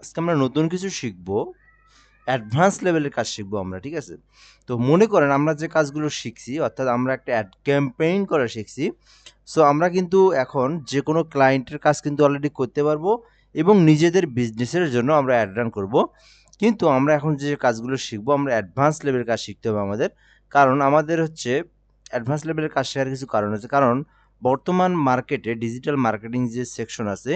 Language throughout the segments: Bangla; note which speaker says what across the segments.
Speaker 1: আজকে আমরা নতুন কিছু শিখবো, অ্যাডভান্স লেভেলের কাজ শিখবো আমরা, ঠিক আছে? তো মনে করেন আমরা যে কাজগুলো শিখছি, অর্থাৎ আমরা একটা অ্যাড ক্যাম্পেইন করা শিখছি। সো আমরা কিন্তু এখন যে কোনো ক্লায়েন্টের কাজ কিন্তু অলরেডি করতে পারবো এবং নিজেদের বিজনেসের জন্য আমরা অ্যাড রান করবো। কিন্তু আমরা এখন যে কাজগুলো শিখবো, আমরা অ্যাডভান্স লেভেলের কাজ শিখতে হবে আমাদের। কারণ আমাদের হচ্ছে অ্যাডভান্স লেভেলের কাজ শেখার কিছু কারণ আছে। কারণ বর্তমান মার্কেটে ডিজিটাল মার্কেটিং যে সেকশন আছে,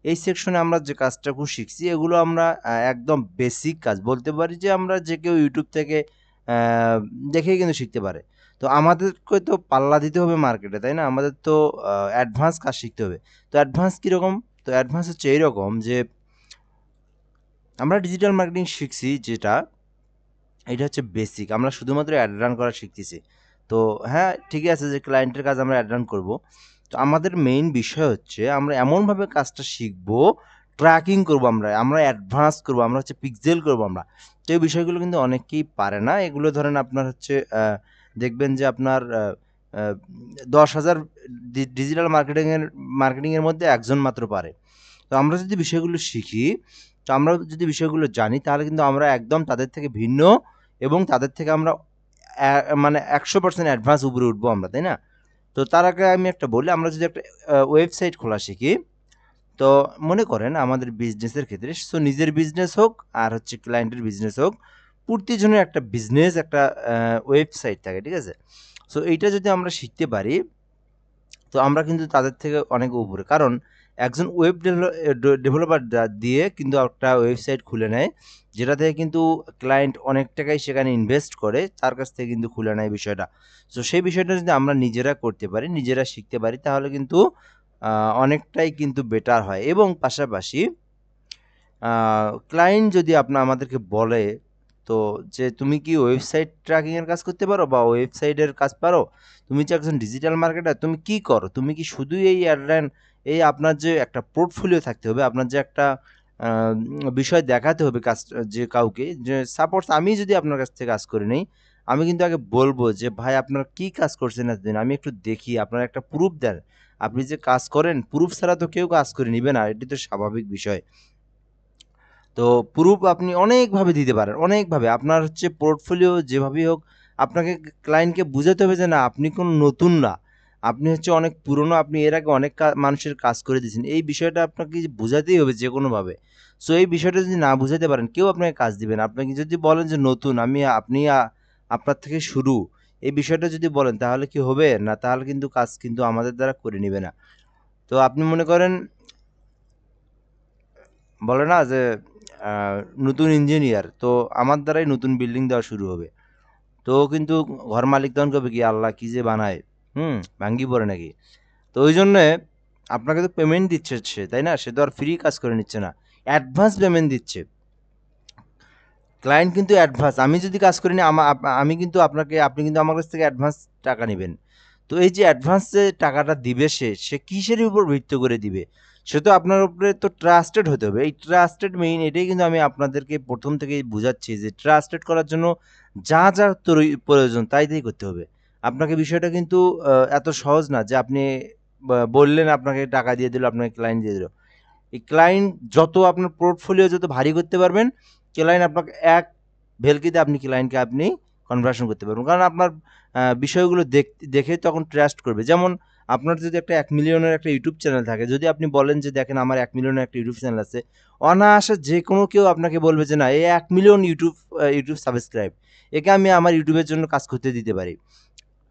Speaker 1: এই সেকশনে আমরা যে কাজটাকে শিখছি এগুলো আমরা একদম বেসিক কাজ বলতে পারি, যে আমরা যে কেউ ইউটিউব থেকে দেখেই কিন্তু শিখতে পারে। তো আমাদেরকে তো পাল্লা দিতে হবে মার্কেটে, তাই না? আমাদের তো অ্যাডভান্স কাজ শিখতে হবে। তো অ্যাডভান্স কীরকম? তো অ্যাডভান্স হচ্ছে এইরকম যে আমরা ডিজিটাল মার্কেটিং শিখছি যেটা, এটা হচ্ছে বেসিক। আমরা শুধুমাত্র অ্যাড রান করা শিখতেছি। তো হ্যাঁ, ঠিকই আছে যে ক্লায়েন্টের কাজ আমরা অ্যাড রান করব। তো আমাদের মেইন বিষয় হচ্ছে আমরা এমনভাবে কাজটা শিখবো, ট্র্যাকিং করব আমরা, অ্যাডভান্স করব, আমরা হচ্ছে পিক্সেল করব আমরা। তো এই বিষয়গুলো কিন্তু অনেকেই পারে না। এগুলো ধরেন আপনার হচ্ছে দেখবেন যে আপনার ১০,০০০ ডিজিটাল মার্কেটিংয়ের মধ্যে একজন মাত্র পারে। তো আমরা যদি বিষয়গুলো শিখি, তো আমরা যদি বিষয়গুলো জানি, তাহলে কিন্তু আমরা একদম তাদের থেকে ভিন্ন এবং তাদের থেকে আমরা মানে ১০০% অ্যাডভান্স উপরে উঠবো আমরা, তাই না? তো তার আগে আমি একটা বলি, আমরা যদি একটা ওয়েবসাইট খোলা শিখি, তো মনে করেন আমাদের বিজনেসের ক্ষেত্রে, সো নিজের বিজনেস হোক আর হচ্ছে ক্লায়েন্টের বিজনেস হোক, প্রতিজনের একটা বিজনেস, একটা ওয়েবসাইট থাকে, ঠিক আছে? সো এইটা যদি আমরা শিখতে পারি, তো আমরা কিন্তু তাদের থেকে অনেক উপরে। কারণ একজন ওয়েব ডেভেলপার দিয়ে কিন্তু একটা ওয়েবসাইট খুলে নেয়, যেটা থেকে কিন্তু ক্লায়েন্ট অনেক টাকাই সেখানে ইনভেস্ট করে, তার কাছ থেকে কিন্তু খুলে নেয় বিষয়টা। সো সেই বিষয়টা যদি আমরা নিজেরা করতে পারি, নিজেরা শিখতে পারি, তাহলে কিন্তু অনেকটাই কিন্তু বেটার হয়। এবং পাশাপাশি ক্লায়েন্ট যদি আমাদেরকে বলে, তো যে তুমি কি ওয়েবসাইট ট্র্যাকিংয়ের কাজ করতে পারো বা ওয়েবসাইটের কাজ পারো? তুমি যে একজন ডিজিটাল মার্কেটার, তুমি কি করো? তুমি কি শুধুই এই অ্যাডলাইন, এই আপনার যে একটা পোর্টফোলিও থাকতে হবে, আপনার যে একটা আ বিষয় দেখাতে হবে যে কাউকে, যে সাপোজ আমি যদি আপনার কাছ থেকে কাজ করে নেই, আমি কিন্তু আগে বলব যে, "ভাই আপনারা কি কাজ করছেন এতদিন? আমি একটু দেখি, আপনারা একটা প্রুফ দেন। আপনি যে কাজ করেন, প্রুফ ছাড়া তো কেউ কাজ করে নিবে না। এটি তো স্বাভাবিক বিষয়।" তো প্রুফ আপনি অনেকভাবে দিতে পারেন, অনেকভাবে। আপনার হচ্ছে পোর্টফোলিও যেভাবেই হোক, আপনাকে ক্লায়েন্টকে বুঝাতে হবে যে না, আপনি কোনো নতুন না। আপনি হচ্ছে অনেক পুরনো, আপনি এর আগে অনেক মানুষের কাজ করে দিয়েছেন। এই বিষয়টা আপনাকে বুঝাতেই হবে যেকোনোভাবে। সো এই বিষয়টা যদি না বুঝাতে পারেন, কেউ আপনাকে কাজ দিবে না। আপনাকে যদি বলেন যে নতুন, আপনি আপনার থেকে শুরু, এই বিষয়টা যদি বলেন, তাহলে কি হবে? না, তাহলে কিন্তু কাজ কিন্তু আমাদের দ্বারা করে নিবে না। তো আপনি মনে করেন, বলে না যে আ নতুন ইঞ্জিনিয়ার, তো আমার দ্বারাই নতুন বিল্ডিং দেওয়া শুরু হবে। তো ও কিন্তু ঘর মালিক তখন কবে কি, আল্লাহ কি যে বানায়! ভাঙ্গি পড়ে নাকি? তো ওইজন্যে আপনাকে তো পেমেন্ট দিচ্ছে সে, তাই না? সে তো আর ফ্রি কাজ করে নিচ্ছে না। অ্যাডভান্স পেমেন্ট দিচ্ছে। ক্লায়েন্ট কিন্তু অ্যাডভান্স, আমি যদি কাজ করি না, আমি কিন্তু আপনি কিন্তু আমার কাছ থেকে অ্যাডভান্স টাকা নিবেন। তো এই যে অ্যাডভান্স যে টাকাটা দিবে সে কিসের উপর ভিত্তি করে দিবে? সে তো আপনার উপরে তো ট্রাস্টেড হতে হবে। এই ট্রাস্টেড মেইন এটাই কিন্তু আমি আপনাদেরকে ১ম থেকেই বুঝাচ্ছি যে ট্রাস্টেড করার জন্য যা প্রয়োজন তাই করতে হবে। আপনাকে বিষয়টা কিন্তু এত সহজ না যে আপনি বললেন, আপনাকে টাকা দিয়ে দিল, আপনাকে ক্লায়েন্ট দিয়ে দিল। এই ক্লায়েন্ট যত আপনার পোর্টফোলিও যত ভারী করতে পারবেন, ক্লায়েন্ট আপনাকে এক ভেলকিতে ক্লায়েন্টকে কনভার্সন করতে পারবেন। কারণ আপনার বিষয়গুলো দেখে তখন ট্রাস্ট করবে। যেমন আপনার যদি একটা ১ মিলিয়নের একটা ইউটিউব চ্যানেল থাকে, যদি আপনি বলেন যে, "দেখেন আমার ১ মিলিয়নের একটা ইউটিউব চ্যানেল আছে।" অনায়াসে যেকোনো কেউ আপনাকে বলবে যে, "না, এই ১ মিলিয়ন ইউটিউব সাবস্ক্রাইব। একে আমি আমার ইউটিউবের জন্য কাজ করতে দিতে পারি।"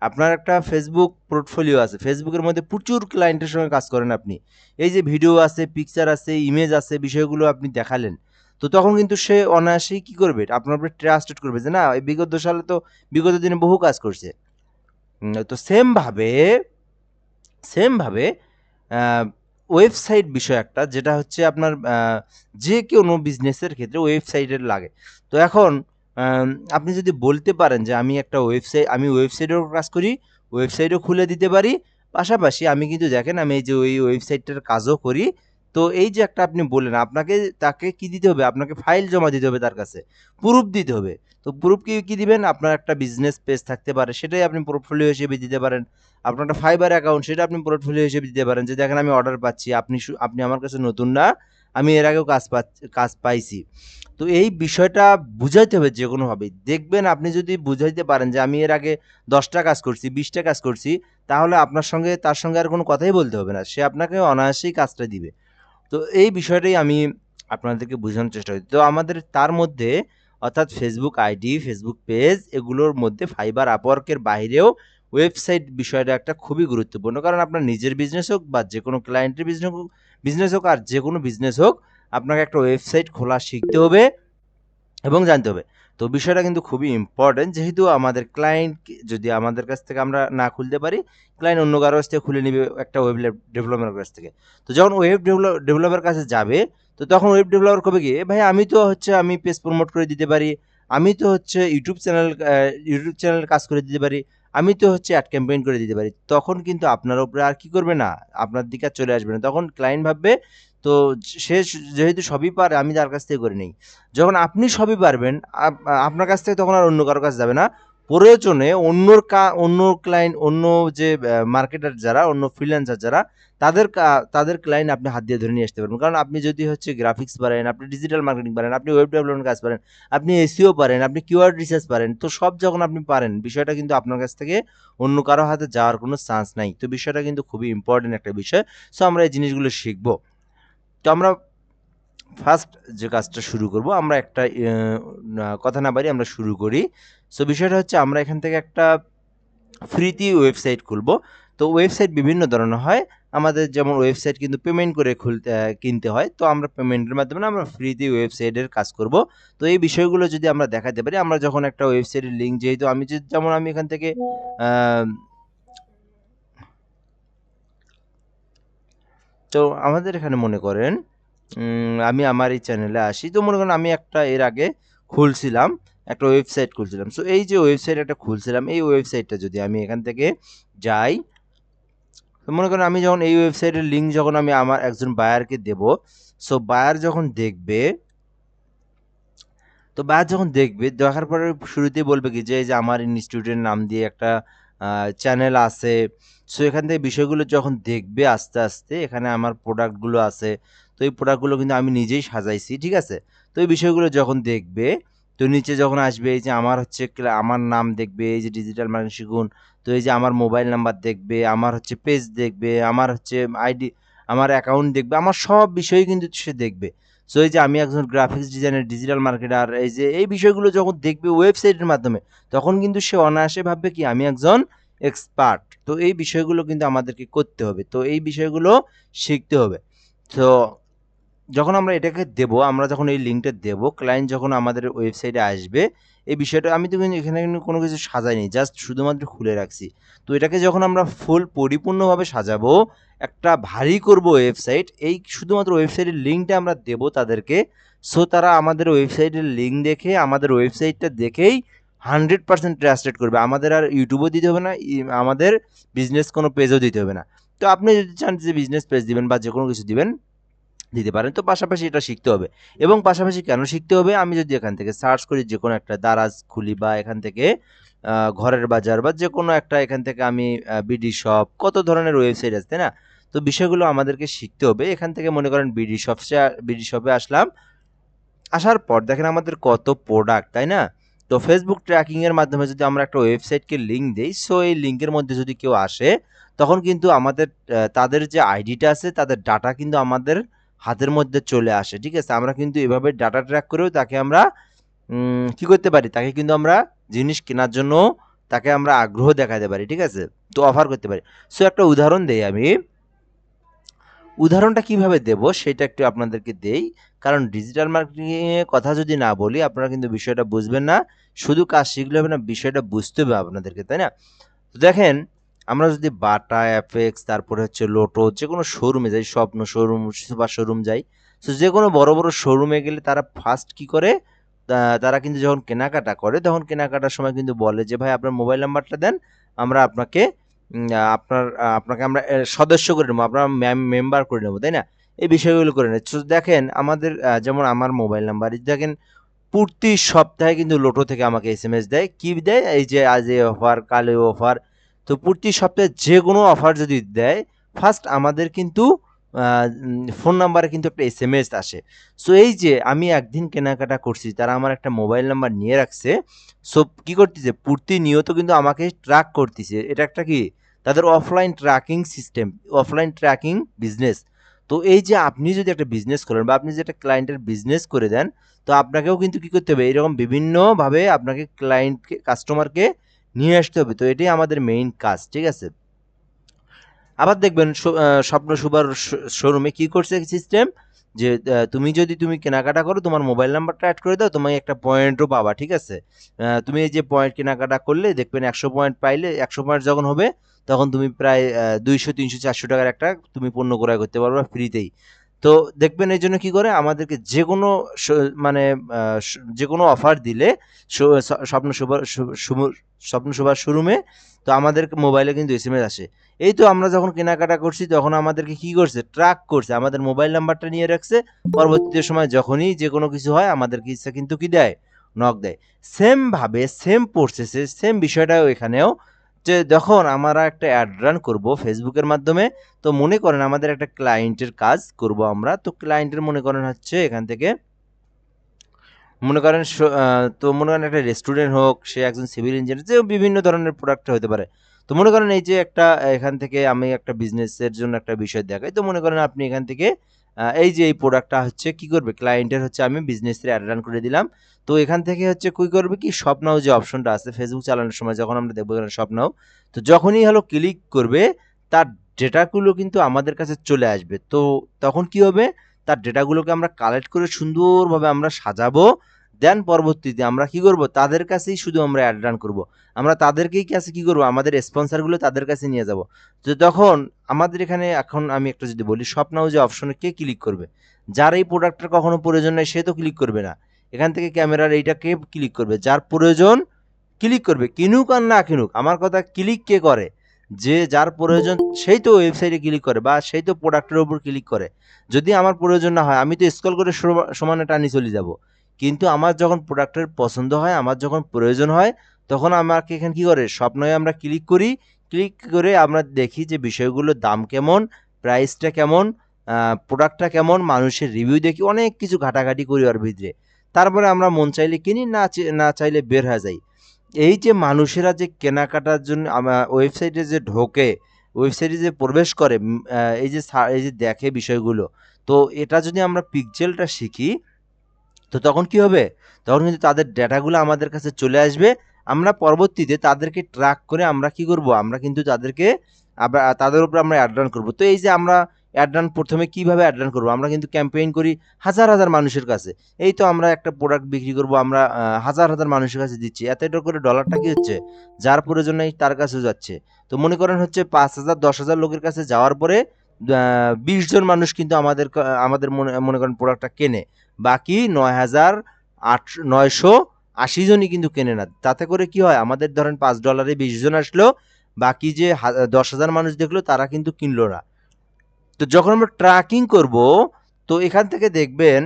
Speaker 1: আপনার একটা Facebook পোর্টফোলিও আছে। Facebook এর মধ্যে প্রচুর ক্লায়েন্টের সঙ্গে কাজ করেন আপনি। এই যে ভিডিও আছে, পিকচার আছে, ইমেজ আছে, বিষয়গুলো আপনি দেখালেন। তো তখন কিন্তু সে অনায়াসেই কি করবে? আপনার উপরে ট্রাস্টেড করবে যে না, এই বিগত দিনে বহু কাজ করছে। তো সেম ভাবে আ ওয়েবসাইট বিষয় একটা, যেটা হচ্ছে আপনার যে কোনো বিজনেসের ক্ষেত্রে ওয়েবসাইটের লাগে। তো এখন আম আপনি যদি বলতে পারেন যে আমি ওয়েবসাইটেও কাজ করি, ওয়েবসাইটও খুলে দিতে পারি। পাশাপাশি আমি কিন্তু দেখেন আমি এই যে ওই ওয়েবসাইটটার কাজও করি। তো এই যে একটা আপনি বললেন, তাকে কি দিতে হবে? আপনাকে ফাইল জমা দিতে হবে তার কাছে। প্রুফ দিতে হবে। তো প্রুফ কি দিবেন? আপনার একটা বিজনেস পেজ থাকতে পারে, সেটাই আপনি পোর্টফোলিও হিসেবে দিতে পারেন। আপনার একটা ফাইবার অ্যাকাউন্ট, সেটা আপনি পোর্টফোলিও হিসেবে দিতে পারেন যে, দেখেন আমি অর্ডার পাচ্ছি। আপনি আমার কাছে নতুন না। আমি এর আগেও কাজ পাইছি। তো এই বিষয়টা বুঝাইতে হবে যে কোনোভাবেই। দেখবেন আপনি যদি বুঝাইতে পারেন যে আমি এর আগে 10টা কাজ করছি, 20টা কাজ করছি, তাহলে তার সঙ্গে আর কোনো কথাই বলতে হবে না। সে আপনাকে অনায়াসেই কাজটা দিবে। তো এই বিষয়টাই আমি আপনাদেরকে বোঝানোর চেষ্টা করি। তো আমাদের তার মধ্যে অর্থাৎ ফেসবুক আইডি, ফেসবুক পেজ এগুলোর মধ্যে ফাইবার, আপওয়ার্কের বাইরেও ওয়েবসাইট বিষয়টা একটা খুবই গুরুত্বপূর্ণ। কারণ আপনার নিজের বিজনেস হোক বা যেকোনো ক্লায়েন্টের বিজনেস হোক আর যেকোনো বিজনেস হোক, আপনাকে একটা ওয়েবসাইট খোলা শিখতে হবে এবং জানতে হবে। তো বিষয়টা কিন্তু খুবই ইম্পর্টেন্ট, যেহেতু আমাদের ক্লায়েন্ট যদি আমাদের কাছ থেকে আমরা না খুলতে পারি, ক্লায়েন্ট অন্য কারো কাছ থেকে খুলে নিবে একটা ওয়েব ডেভেলপারের কাছ থেকে। তো যখন ওয়েব ডেভেলপার কাছে যাবে, তো তখন ওয়েব ডেভেলপার কবে কি, ভাই আমি পেজ প্রমোট করে দিতে পারি, আমি তো হচ্ছে ইউটিউব চ্যানেল কাজ করে দিতে পারি, আমি তো হচ্ছে অ্যাড ক্যাম্পেইন করে দিতে পারি। তখন কিন্তু আপনার উপরে আর কি করবে না, আপনার দিকে আর চলে আসবে না। তখন ক্লায়েন্ট ভাববে তো সে যেহেতু সবই পারে, আমি তার কাছ থেকে করে নেই। যখন আপনি সবই পারবেন, আপনার কাছ থেকে তখন আর অন্য কারো কাছে যাবে না। প্রয়োজনে অন্য ক্লায়েন্ট, অন্য যে মার্কেটার যারা, অন্য ফ্রিল্যান্সার যারা, তাদের ক্লায়েন্ট আপনি হাত দিয়ে ধরে নিয়ে আসতে পারবেন। কারণ আপনি যদি হচ্ছে গ্রাফিক্স পারেন, আপনি ডিজিটাল মার্কেটিং পারেন, আপনি ওয়েব ডেভেলপমেন্ট কাজ পারেন, আপনি এসইও পারেন, আপনি কিওয়ার্ড রিসার্চ পারেন, তো সব যখন আপনি পারেন, বিষয়টা কিন্তু আপনার কাছ থেকে অন্য কারো হাতে যাওয়ার কোনো চান্স নাই। তো বিষয়টা কিন্তু খুবই ইম্পর্টেন্ট একটা বিষয়। সো আমরা এই জিনিসগুলো শিখবো। তো আমরা ফার্স্ট যে কাজটা শুরু করব, আমরা একটা কথা না বাড়িয়ে আমরা শুরু করি। সো বিষয়টা হচ্ছে আমরা এখান থেকে একটা ফ্রিতে ওয়েবসাইট খুলব। তো ওয়েবসাইট বিভিন্ন ধরনের হয়। আমাদের যেমন ওয়েবসাইট কিন্তু পেমেন্ট করে কিনতে হয়। তো আমরা পেমেন্টের মাধ্যমে না, আমরা ফ্রিতে ওয়েবসাইটের কাজ করব। তো এই বিষয়গুলো যদি আমরা দেখাতে পারি, আমরা যখন একটা ওয়েবসাইটের লিঙ্ক, যেহেতু যেমন আমি এখান থেকে তো আমাদের এখানে মনে করেন আমি আমার এই চ্যানেলে আসি। তো মনে করেন আমি একটা এর আগে খুলছিলাম, একটা ওয়েবসাইট খুলছিলাম। সো এই যে ওয়েবসাইট একটা খুলছিলাম, এই ওয়েবসাইটটা যদি আমি এখান থেকে যাই, তো মনে করেন আমি যখন এই ওয়েবসাইটের লিঙ্ক যখন আমি আমার একজন বায়ারকে দেব, সো বায়ার যখন দেখবে, তো বায়ার যখন দেখবে, দেখার পরে শুরুতেই বলবে কি যে এই যে আমার ইনস্টিটিউটের নাম দিয়ে একটা চ্যানেল আছে। সো এখান থেকে বিষয়গুলো যখন দেখবে আস্তে আস্তে, এখানে আমার প্রোডাক্টগুলো আছে। তো এই প্রোডাক্টগুলো কিন্তু আমি নিজেই সাজাইছি, ঠিক আছে? তো এই বিষয়গুলো যখন দেখবে, তো নিচে যখন আসবে, এই যে আমার নাম দেখবে, এই যে ডিজিটাল মার্কেটিং শিখুন, তো এই যে আমার মোবাইল নাম্বার দেখবে, আমার হচ্ছে পেজ দেখবে, আমার হচ্ছে আইডি, আমার অ্যাকাউন্ট দেখবে, আমার সব বিষয়ই কিন্তু সে দেখবে। সো এই যে আমি একজন গ্রাফিক্স ডিজাইনার, ডিজিটাল মার্কেটার, এই যে এই বিষয়গুলো যখন দেখবে ওয়েবসাইটের মাধ্যমে, তখন কিন্তু সে অনায়াসে ভাববে কি আমি একজন এক্সপার্ট। তো এই বিষয়গুলো কিন্তু আমাদেরকে করতে হবে। তো এই বিষয়গুলো শিখতে হবে। তো যখন আমরা এটাকে দেব, আমরা যখন এই লিঙ্কটা দেব, ক্লায়েন্ট যখন আমাদের ওয়েবসাইটে আসবে, এই বিষয়টা আমি তো কিন্তু এখানে কিন্তু কোনো কিছু সাজাইনি, জাস্ট শুধুমাত্র খুলে রাখছি। তো এটাকে যখন আমরা পরিপূর্ণভাবে সাজাবো, একটা ভারী করব ওয়েবসাইট, এই শুধুমাত্র ওয়েবসাইটের লিঙ্কটা আমরা দেব তাদেরকে। সো তারা আমাদের ওয়েবসাইটের লিঙ্ক দেখে, আমাদের ওয়েবসাইটটা দেখেই 100% ট্রাস্টেড করবে। আমাদের আর ইউটিউবও দিতে হবে না, আমাদের বিজনেস কোনো পেজও দিতে হবে না। তো আপনি যদি চান যে বিজনেস পেজ দিবেন বা যে কোনো কিছু দিবেন, দিতে পারেন। তো পাশাপাশি এটা শিখতে হবে। এবং পাশাপাশি কেন শিখতে হবে, আমি যদি এখান থেকে সার্চ করি, যে কোনো একটা দারাজ খুলি বা এখান থেকে ঘরের বাজার বা যে কোনো একটা, এখান থেকে আমি বিডি শপ, কত ধরনের ওয়েবসাইট আছে, তাই না? তো বিষয়গুলো আমাদেরকে শিখতে হবে। এখান থেকে মনে করেন বিডি শপে আসলাম। আসার পর দেখেন আমাদের কত প্রোডাক্ট, তাই না? তো ফেসবুক ট্র্যাকিং এর মাধ্যমে যদি আমরা একটা ওয়েবসাইটকে লিঙ্ক দেই, সো এই লিঙ্কের মধ্যে যদি কেউ আসে, তখন কিন্তু আমাদের তাদের যে আইডিটা আছে, তাদের ডাটা কিন্তু আমাদের হাতের মধ্যে চলে আসে, ঠিক আছে? আমরা কিন্তু এভাবে ডাটা ট্র্যাক করেও তাকে আমরা কি করতে পারি, তাকে কিন্তু আমরা জিনিস কেনার জন্য তাকে আমরা আগ্রহ দেখাতে পারি, ঠিক আছে? তো অফার করতে পারি। সো একটা উদাহরণ দেই আমি। উদাহরণটা কিভাবে দেব সেটা একটু আপনাদেরকে দেই। কারণ ডিজিটাল মার্কেটিং এর কথা যদি না বলি, আপনারা কিন্তু বিষয়টা বুঝবেন না। শুধু কাজ শিখলে হবে না, বিষয়টা বুঝতে হবে আপনাদেরকে, তাই না? তো দেখেন, আমরা যদি বাটা, এফএক্স, তারপরে হচ্ছে লোটো, যেকোনো শোরুমে যাই, স্বপ্ন শোরুম, সুপার শোরুম যাই। তো যেকোনো বড় বড় শোরুমে গেলে তারা ফার্স্ট কি করে, তারা কিন্তু যখন কেনাকাটা করে, তখন কেনাকাটার সময় কিন্তু বলে যে ভাই আপনার মোবাইল নাম্বারটা দেন, আমরা আপনাকে আপনাকে আমরা সদস্য করে নেবো, আপনার মেম্বার করে নেবো, তাই না? এই বিষয়গুলো করে নেয়। তো দেখেন আমাদের যেমন আমার মোবাইল নাম্বার দেখেন, প্রতি সপ্তাহে কিন্তু লোটো থেকে আমাকে এসএমএস দেয়, কি দেয়, এই যে আজ এই অফার, কাল এই অফার। তো প্রতি সপ্তাহে যে কোনো অফার যদি দেয়, ফার্স্ট আমাদের কিন্তু ফোন নাম্বারে কিন্তু একটা এসএমএস আসে। সো এই যে আমি একদিন কেনাকাটা করছি, তারা আমার একটা মোবাইল নাম্বার নিয়ে রাখছে। সো কি করতেছে, প্রতিনিয়ত কিন্তু আমাকে ট্র্যাক করতেছে। এটা একটা কি, তাদের offline tracking system, offline tracking business. তো এই যে আপনি যদি একটা বিজনেস করেন বা আপনি যদি একটা ক্লায়েন্টের বিজনেস করে দেন, তো আপনাকেও কিন্তু কি করতে হবে, এরকম বিভিন্নভাবে আপনাকে ক্লায়েন্টকে, কাস্টমারকে নিয়ে আসতে হবে। তো এটাই আমাদের মেইন কাজ, ঠিক আছে? আবার দেখবেন স্বপ্ন সুপার শোরুমে কি করছে সিস্টেম, যে তুমি কেনাকাটা করো, তোমার মোবাইল নাম্বারটা অ্যাড করে দাও, তোমায় একটা পয়েন্টও পাবা, ঠিক আছে? তুমি এই যে পয়েন্ট কেনাকাটা করলে দেখবেন 100 পয়েন্ট পাইলে, 100 পয়েন্ট যখন হবে তখন তুমি প্রায় 200 300 400 টাকার একটা তুমি পণ্য ক্রয় করতে পারবা ফ্রিতেই। তো দেখবেন এই জন্য কি করে আমাদেরকে যে কোনো মানে যে কোনো অফার দিলে স্বপ্ন সুপার স্বপ্ন সুপার শোরুমে, তো আমাদের মোবাইলে কিন্তু এসএমএস আসে। এই তো আমরা যখন কেনাকাটা করছি তখন আমাদেরকে কি করছে, ট্র্যাক করছে, আমাদের মোবাইল নাম্বারটা নিয়ে রাখছে। পরবর্তীতে সময় যখনই যে কোনো কিছু হয় আমাদেরকে ইচ্ছা কিন্তু কি দেয়, নক দেয়। সেম ভাবে, সেম প্রসেসে, সেম বিষয়টাও এখানেও, যে যখন আমরা একটা অ্যাড রান করবো ফেসবুকের মাধ্যমে, তো মনে করেন আমাদের একটা ক্লায়েন্টের কাজ করব আমরা, তো ক্লায়েন্টের মনে করেন হচ্ছে এখান থেকে মনে করেন তো মনে করেন একটা রেস্টুরেন্ট হোক, সে একজন সিভিল ইঞ্জিনিয়ার, যে বিভিন্ন ধরনের প্রোডাক্ট হতে পারে। তো মনে করেন এই যে একটা এখান থেকে আমি একটা বিজনেসের জন্য একটা বিষয় দেখাই, তো মনে করেন আপনি এখান থেকে এই যে এই প্রোডাক্টটা হচ্ছে কি করবে, ক্লায়েন্টের হচ্ছে আমি বিজনেসের অ্যাড রান করে দিলাম। তো এখান থেকে হচ্ছে কি করবে, কি শপ নাও যে অপশনটা আছে ফেসবুক চালানোর সময় যখন আমরা দেখবো এখানে শপ নাও, তো যখনই হলো ক্লিক করবে তার ডেটাগুলো কিন্তু আমাদের কাছে চলে আসবে। তো তখন কি হবে, তার ডেটাগুলোকে আমরা কালেক্ট করে সুন্দরভাবে আমরা সাজাবো। দেন পরবর্তীতে আমরা কি করব, তাদের কাছেই শুধু আমরা অ্যাড রান করব। আমরা তাদেরকেই কাছে কি করব, আমাদের স্পন্সরগুলো তাদের কাছে নিয়ে যাব। তো তখন আমাদের এখানে এখন আমি একটা যদি বলি, শপ নাও যে অপশনে কে ক্লিক করবে, যার এই প্রোডাক্টের কখনো প্রয়োজন নাই সে তো ক্লিক করবে না। এখান থেকে ক্যামেরার এইটা কে ক্লিক করবে, যার প্রয়োজন ক্লিক করবে, কিনুক আর না কিনুক। আমার কথা, ক্লিক কে করে, যে যার প্রয়োজন সেই তো ওয়েবসাইটে ক্লিক করে বা সেই তো প্রোডাক্টের উপর ক্লিক করে। যদি আমার প্রয়োজন না হয় আমি তো স্ক্রল করে সমানে টানি চলে যাব। কিন্তু আমার যখন প্রোডাক্টের পছন্দ হয়, আমার যখন প্রয়োজন হয়, তখন আমাকে এখানে কি করে, স্বপ্নয়ে আমরা ক্লিক করি। ক্লিক করে আমরা দেখি যে বিষয়গুলোর দাম কেমন, প্রাইসটা কেমন, প্রোডাক্টটা কেমন, মানুষের রিভিউ দেখি, অনেক কিছু ঘাটাঘাটি করি ওর ভিতরে। তারপরে আমরা মন চাইলে কিনি, না চাইলে বের হয়ে যাই। এই যে মানুষেরা যে কেনাকাটার জন্য ওয়েবসাইটে যে ঢোকে, ওয়েবসাইটে যে প্রবেশ করে, এই যে দেখে বিষয়গুলো, তো এটা যদি আমরা পিক্সেলটা শিখি, তো তখন কি হবে, তখন কিন্তু তাদের ডেটাগুলো আমাদের কাছে চলে আসবে। আমরা পরবর্তীতে তাদেরকে ট্র্যাক করে আমরা কি করব, আমরা কিন্তু তাদেরকে আবার তাদের উপর আমরা অ্যাড রান করব। তো এই যে আমরা অ্যাড রান প্রথমে কিভাবে অ্যাড রান করব, আমরা কিন্তু ক্যাম্পেইন করি হাজার হাজার মানুষের কাছে। এই তো আমরা একটা প্রোডাক্ট বিক্রি করব, আমরা হাজার হাজার মানুষের কাছে দিচ্ছি, এত এত করে ডলারটা কি হচ্ছে, যার প্রয়োজন নেই তার কাছেও যাচ্ছে। তো মনে করেন হচ্ছে 5,000 10,000 লোকের কাছে যাওয়ার পরে 20 জন মানুষ কিন্তু আমাদের মনে করেন প্রোডাক্টটা কেনে। বাকি 9,980 জনই কিন্তু কেনে না। তাতে করে কি হয়, আমাদের ধরেন $5 20 জন আসলো, বাকি যে 10,000 মানুষ দেখলো তারা কিন্তু কিনলো না। তো যখন আমরা ট্র্যাকিং করব, তো এখান থেকে দেখবেন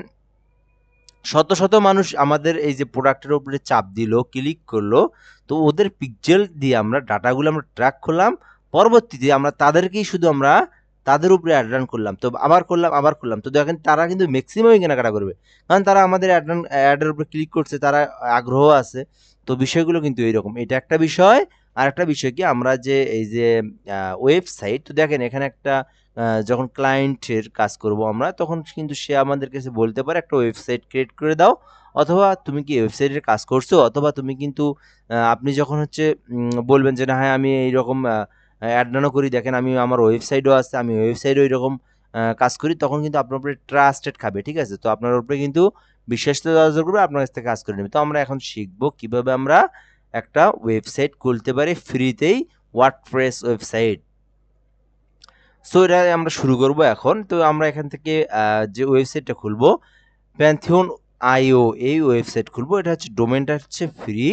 Speaker 1: শত শত মানুষ আমাদের এই যে প্রোডাক্টের উপরে চাপ দিল, ক্লিক করলো। তো ওদের পিক্সেল দিয়ে আমরা ডাটাগুলো আমরা ট্র্যাক করলাম। পরবর্তীতে আমরা তাদেরকেই শুধু আমরা তাদের উপরে অ্যাড রান করলাম, তো আবার করলাম। তো দেখেন তারা কিন্তু ম্যাক্সিমামই কেনাকাটা করবে, কারণ তারা আমাদের অ্যাডের উপরে ক্লিক করছে, তারা আগ্রহ আছে। তো বিষয়গুলো কিন্তু এইরকম, এটা একটা বিষয়। আর একটা বিষয় কি, আমরা যে এই যে ওয়েবসাইট, তো দেখেন এখানে একটা যখন ক্লায়েন্টের কাজ করব আমরা, তখন কিন্তু সে আমাদের কাছে বলতে পারে একটা ওয়েবসাইট ক্রিয়েট করে দাও, অথবা তুমি কি ওয়েবসাইটের কাজ করছো, অথবা তুমি কিন্তু আপনি যখন হচ্ছে বলবেন যে না হ্যাঁ আমি এইরকম অ্যাড রানও করি, দেখেন আমি আমার ওয়েবসাইটও আছে, আমি ওয়েবসাইটও এরকম কাজ করি, তখন কিন্তু আপনার উপরে ট্রাস্টেড খাবে, ঠিক আছে? তো আপনার উপরে কিন্তু বিশ্বাসটা অর্জন করবে, আপনার কাছ থেকে কাজ করে নেবে। তো আমরা এখন শিখবো কিভাবে আমরা একটা ওয়েবসাইট খুলতে পারি ফ্রিতেই, ওয়ার্ডপ্রেস ওয়েবসাইট। সো এটা আমরা শুরু করব এখন। তো আমরা এখান থেকে যে ওয়েবসাইটটা খুলবো, প্যান্থিয়ন আইও, এই ওয়েবসাইট খুলবো। এটা হচ্ছে ডোমেনটা হচ্ছে ফ্রি।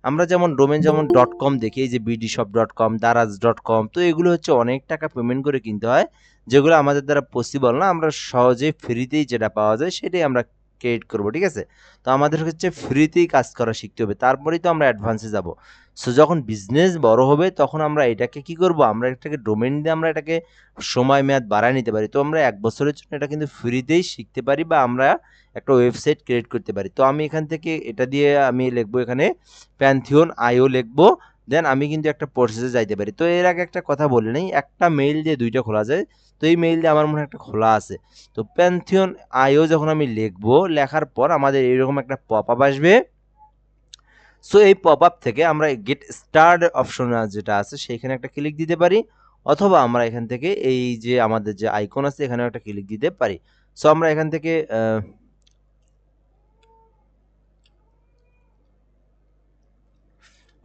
Speaker 1: আমরা যেমন ডোমেন যেমন .com দেখি, এই যে bdshop.com, daraz.com, তো এগুলো হচ্ছে অনেক টাকা পেমেন্ট করে কিনতে হয়, যেগুলো আমাদের দ্বারা পসিবল না। আমরা সহজে ফ্রিতেই যেটা পাওয়া যায় সেটাই আমরা ক্রিয়েট করব, ঠিক আছে। তো আমাদের হচ্ছে ফ্রিতেই কাজ করা শিখতে হবে, তারপরেই তো আমরা অ্যাডভান্সে যাব। সো যখন বিজনেস বড় হবে তখন আমরা এটাকে কি করব, আমরা এটাকে ডোমেইন দিয়ে আমরা এটাকে সময় মেয়াদ বাড়ায় নিতে পারি। তো আমরা 1 বছরের জন্য এটা কিন্তু ফ্রিতেই শিখতে পারি, বা আমরা একটা ওয়েবসাইট ক্রিয়েট করতে পারি। তো আমি এখান থেকে এটা দিয়ে আমি লিখবো এখানে প্যান্থিয়ন আইও লিখবো, দেন আমি কিন্তু একটা প্রসেসে যাইতে পারি। তো এর আগে একটা কথা বলি নাই, একটা মেইল দিয়ে দুইটা খোলা যায়। তো এই মেইল দিয়ে আমার মনে হয় একটা খোলা আছে। তো প্যান্থিয়ন আইও যখন আমি লিখবো, লেখার পর আমাদের এরকম একটা পপ আপ আসবে। সো এই পপ আপ থেকে আমরা গেট স্টার্ট অপশন যেটা আছে সেইখানে একটা ক্লিক দিতে পারি, অথবা আমরা এখান থেকে এই যে আমাদের যে আইকন আছে এখানেও একটা ক্লিক দিতে পারি। সো আমরা এখান থেকে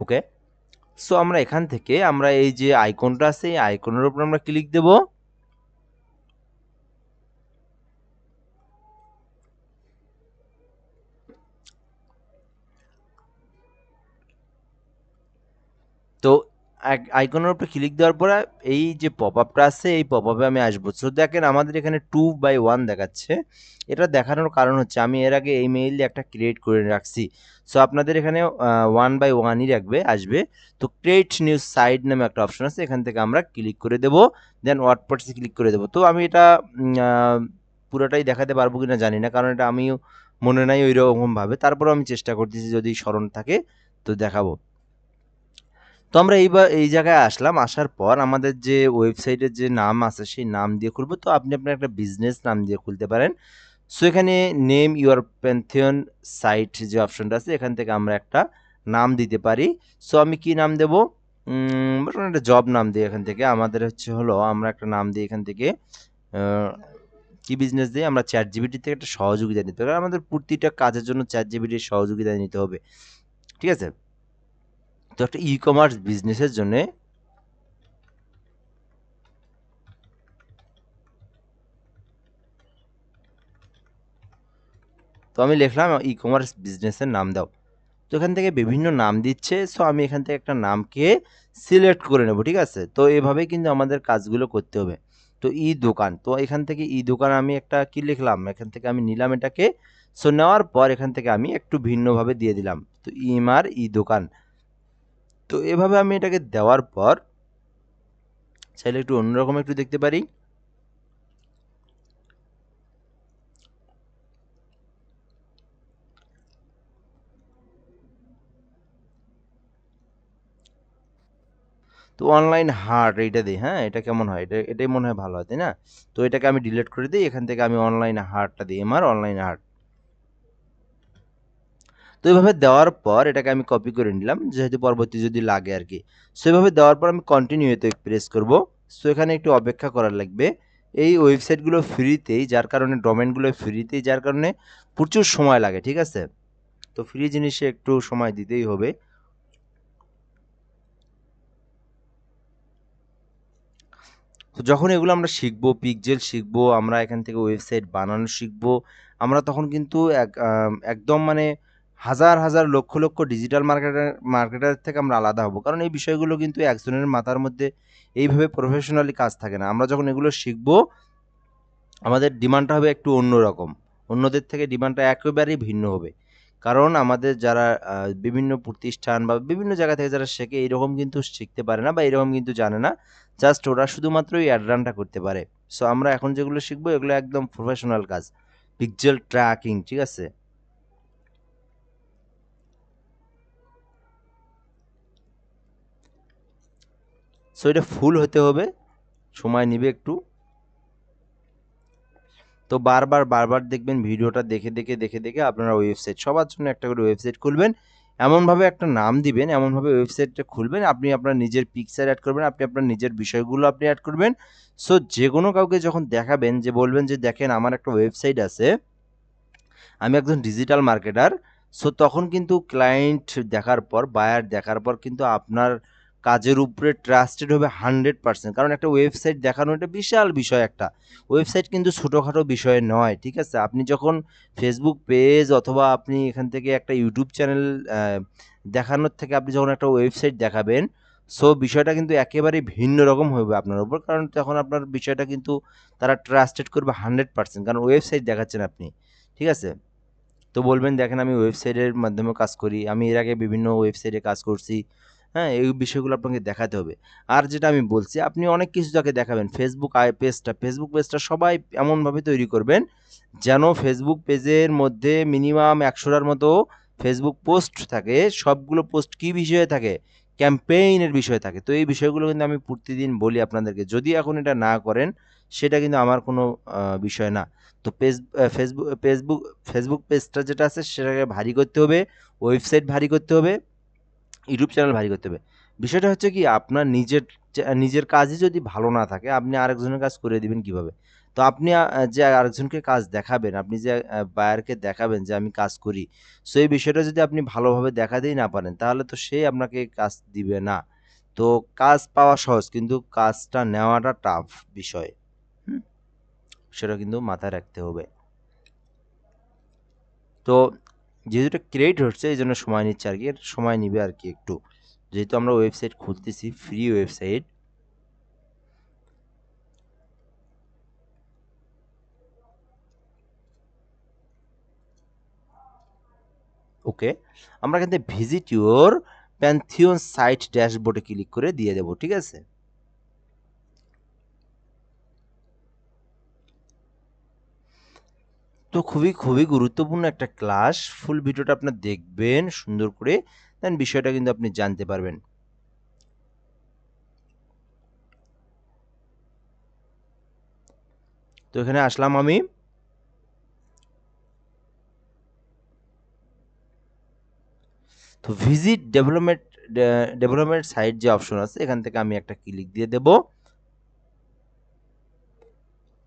Speaker 1: ওকে, সো আমরা এখান থেকে আমরা এই যে আইকনটা আছে এই আইকনের উপর আমরা ক্লিক দেব। তো আইকনের উপরে ক্লিক দেওয়ার পরে এই যে পপ আপটা আছে এই পপ আপে আমি আসবো। সো দেখেন আমাদের এখানে 2/1 দেখাচ্ছে। এটা দেখানোর কারণ হচ্ছে আমি এর আগে এই মেইল দিয়ে একটা ক্রিয়েট করে রাখছি। সো আপনাদের এখানে 1/1ই রাখবে আসবে। তো ক্রিয়েট নিউ সাইট নামে একটা অপশন আছে, এখান থেকে আমরা ক্লিক করে দেব, দেন ওয়ার্ডপ্রেসে ক্লিক করে দেব। তো আমি এটা পুরোটাই দেখাতে পারবো কিনা জানি না, কারণ এটা আমিও মনে নাই ওই রকমভাবে, তারপরেও আমি চেষ্টা করতেছি যদি স্মরণ থাকে তো দেখাবো। তো আমরা এইবার এই জায়গায় আসলাম, আসার পর আমাদের যে ওয়েবসাইটের যে নাম আছে সেই নাম দিয়ে খুলবো। তো আপনি আপনার একটা বিজনেস নাম দিয়ে খুলতে পারেন। সো এখানে নেম ইউর প্যান্থিয়ন সাইট যে অপশনটা আছে এখান থেকে আমরা একটা নাম দিতে পারি। সো আমি কি নাম দেব, একটা জব নাম দিই এখান থেকে। আমাদের হলো আমরা একটা নাম দিই এখান থেকে কি বিজনেস দিয়ে আমরা চ্যাট জিপিটি থেকে একটা সহযোগিতা নিতে হবে, কারণ আমাদের প্রতিটা কাজের জন্য চ্যাট জিপিটির সহযোগিতা নিতে হবে, ঠিক আছে। তো একটা ই কমার্স বিজনেসের জন্য তো আমি লিখলাম ই কমার্স বিজনেসের নাম দাও। তো এখান থেকে বিভিন্ন নাম দিচ্ছে। সো আমি এখান থেকে একটা নামকে সিলেক্ট করে নেব, ঠিক আছে। তো এভাবেই কিন্তু আমাদের কাজগুলো করতে হবে। তো ই দোকান, তো এখান থেকে ই দোকান আমি একটা কি লিখলাম, এখান থেকে আমি নিলাম এটাকে। সো নেওয়ার পর এখান থেকে আমি একটু ভিন্নভাবে দিয়ে দিলাম, তো ইমার ই দোকান। তো এভাবে আমি এটাকে দেওয়ার পর চাইলে একটু অন্যরকম একটু দেখতে পারি। তো অনলাইন হাট এইটা দিই, হ্যাঁ এটা কেমন হয়, এটাই মনে হয় ভালো হয়, তাই না। তো এটাকে আমি ডিলিট করে দিই, এখান থেকে আমি অনলাইন হাটটা দিই, আমার অনলাইন হাট। তো এইভাবে দেওয়ার পর এটাকে আমি কপি করে নিলাম, যেহেতু পরবর্তী যদি লাগে আর কি। সো এইভাবে দেওয়ার পর আমি কন্টিনিউতে প্রেস করব। সো এখানে একটু অপেক্ষা করার লাগবে। এই ওয়েবসাইটগুলো ফ্রিতেই, যার কারণে ডোমেনগুলো ফ্রিতেই, যার কারণে প্রচুর সময় লাগে, ঠিক আছে। তো ফ্রি জিনিসে একটু সময় দিতেই হবে। তো যখন এগুলো আমরা শিখবো, পিক্সেল শিখবো, আমরা এখান থেকে ওয়েবসাইট বানানো শিখবো, আমরা তখন কিন্তু একদম মানে হাজার হাজার লক্ষ লক্ষ ডিজিটাল মার্কেটার থেকে আমরা আলাদা হব, কারণ এই বিষয়গুলো কিন্তু একজনের মাথার মধ্যে এইভাবে প্রফেশনালি কাজ থাকে না। আমরা যখন এগুলো শিখবো আমাদের ডিমান্ডটা হবে একটু অন্যরকম, অন্যদের থেকে ডিমান্ডটা একেবারেই ভিন্ন হবে। কারণ আমাদের যারা বিভিন্ন প্রতিষ্ঠান বা বিভিন্ন জায়গা থেকে যারা শেখে এইরকম কিন্তু শিখতে পারে না, বা এরকম কিন্তু জানে না, জাস্ট ওরা শুধুমাত্র এই অ্যাড রানটা করতে পারে। সো আমরা এখন যেগুলো শিখবো এগুলো একদম প্রফেশনাল কাজ, পিক্সেল ট্র্যাকিং, ঠিক আছে। সো এটা ফুল হতে হবে, সময় নিবে একটু। তো বারবার বারবার দেখবেন ভিডিওটা দেখে দেখে দেখে দেখে আপনারা ওয়েবসাইট, সবার জন্য একটা করে ওয়েবসাইট খুলবেন, এমনভাবে একটা নাম দিবেন, এমনভাবে ওয়েবসাইটটা খুলবেন, আপনি আপনার নিজের পিকচার অ্যাড করবেন, আপনি আপনার নিজের বিষয়গুলো আপনি অ্যাড করবেন। সো যে কোনো কাউকে যখন দেখাবেন, যে বলবেন যে দেখেন আমার একটা ওয়েবসাইট আছে, আমি একজন ডিজিটাল মার্কেটার। সো তখন কিন্তু ক্লায়েন্ট দেখার পর, বায়ার দেখার পর কিন্তু আপনার কাজের উপরে ট্রাস্টেড হবে 100%, কারণ একটা ওয়েবসাইট দেখানো এটা বিশাল বিষয়। একটা ওয়েবসাইট কিন্তু ছোটোখাটো বিষয় নয়, ঠিক আছে। আপনি যখন ফেসবুক পেজ অথবা আপনি এখান থেকে একটা ইউটিউব চ্যানেল দেখানোর থেকে আপনি যখন একটা ওয়েবসাইট দেখাবেন, সো বিষয়টা কিন্তু একেবারেই ভিন্ন রকম হবে আপনার উপর, কারণ তখন আপনার বিষয়টা কিন্তু তারা ট্রাস্টেড করবে 100%, কারণ ওয়েবসাইট দেখাচ্ছেন আপনি, ঠিক আছে। তো বলবেন দেখেন আমি ওয়েবসাইটের মাধ্যমে কাজ করি, আমি এর আগে বিভিন্ন ওয়েবসাইটে কাজ করছি। হ্যাঁ, এই বিষয়গুলো আপনাকে দেখাতে হবে। আর যেটা আমি বলছি, আপনি অনেক কিছু তাকে দেখাবেন। ফেসবুক পেজটা সবাই এমনভাবে তৈরি করবেন যেন ফেসবুক পেজের মধ্যে মিনিমাম ১০০টার মতো ফেসবুক পোস্ট থাকে। সবগুলো পোস্ট কী বিষয়ে থাকে? ক্যাম্পেইনের বিষয়ে থাকে। তো এই বিষয়গুলো কিন্তু আমি প্রতিদিন বলি আপনাদেরকে। যদি এখন এটা না করেন, সেটা কিন্তু আমার কোনো বিষয় না। তো ফেসবুক পেজটা যেটা আছে সেটাকে ভারী করতে হবে, ওয়েবসাইট ভারী করতে হবে, ইউটিউব চ্যানেল ভারী করতে হবে। বিষয়টা হচ্ছে কি, আপনার নিজের কাজই যদি ভালো না থাকে, আপনি আরেকজনের কাজ করে দিবেন কিভাবে? তো আপনি যে আরেকজনকে কাজ দেখাবেন, আপনি যে বায়ারকে দেখাবেন যে আমি কাজ করি, সো এই বিষয়টা যদি আপনি ভালোভাবে দেখাতেই না পারেন, তাহলে তো সে আপনাকে কাজ দিবে না। তো কাজ পাওয়া সহজ, কিন্তু কাজটা নেওয়াটা টাফ বিষয়। হুম? সেটা কিন্তু মাথায় রাখতে হবে। তো যেহেতু এটা ক্রিয়েট হচ্ছে, এই জন্য সময় নিচ্ছে আর কি, এর সময় নিবে আর কি একটু। যেহেতু আমরা ওয়েবসাইট খুলতেছি, ফ্রি ওয়েবসাইট। ওকে, আমরা এখান থেকে ভিজিট ইউর প্যান্থিয়ন সাইট ড্যাশবোর্ডে ক্লিক করে দিয়ে দেবো, ঠিক আছে? তো খুবই খুবই গুরুত্বপূর্ণ একটা ক্লাস, ফুল ভিডিওটা আপনার দেখবেন সুন্দর করে, দেন বিষয়টা কিন্তু আপনি জানতে পারবেন। তো এখানে আসলাম আমি। তো ভিজিট ডেভেলপমেন্ট সাইট যে অপশন আছে, এখান থেকে আমি একটা ক্লিক দিয়ে দেব।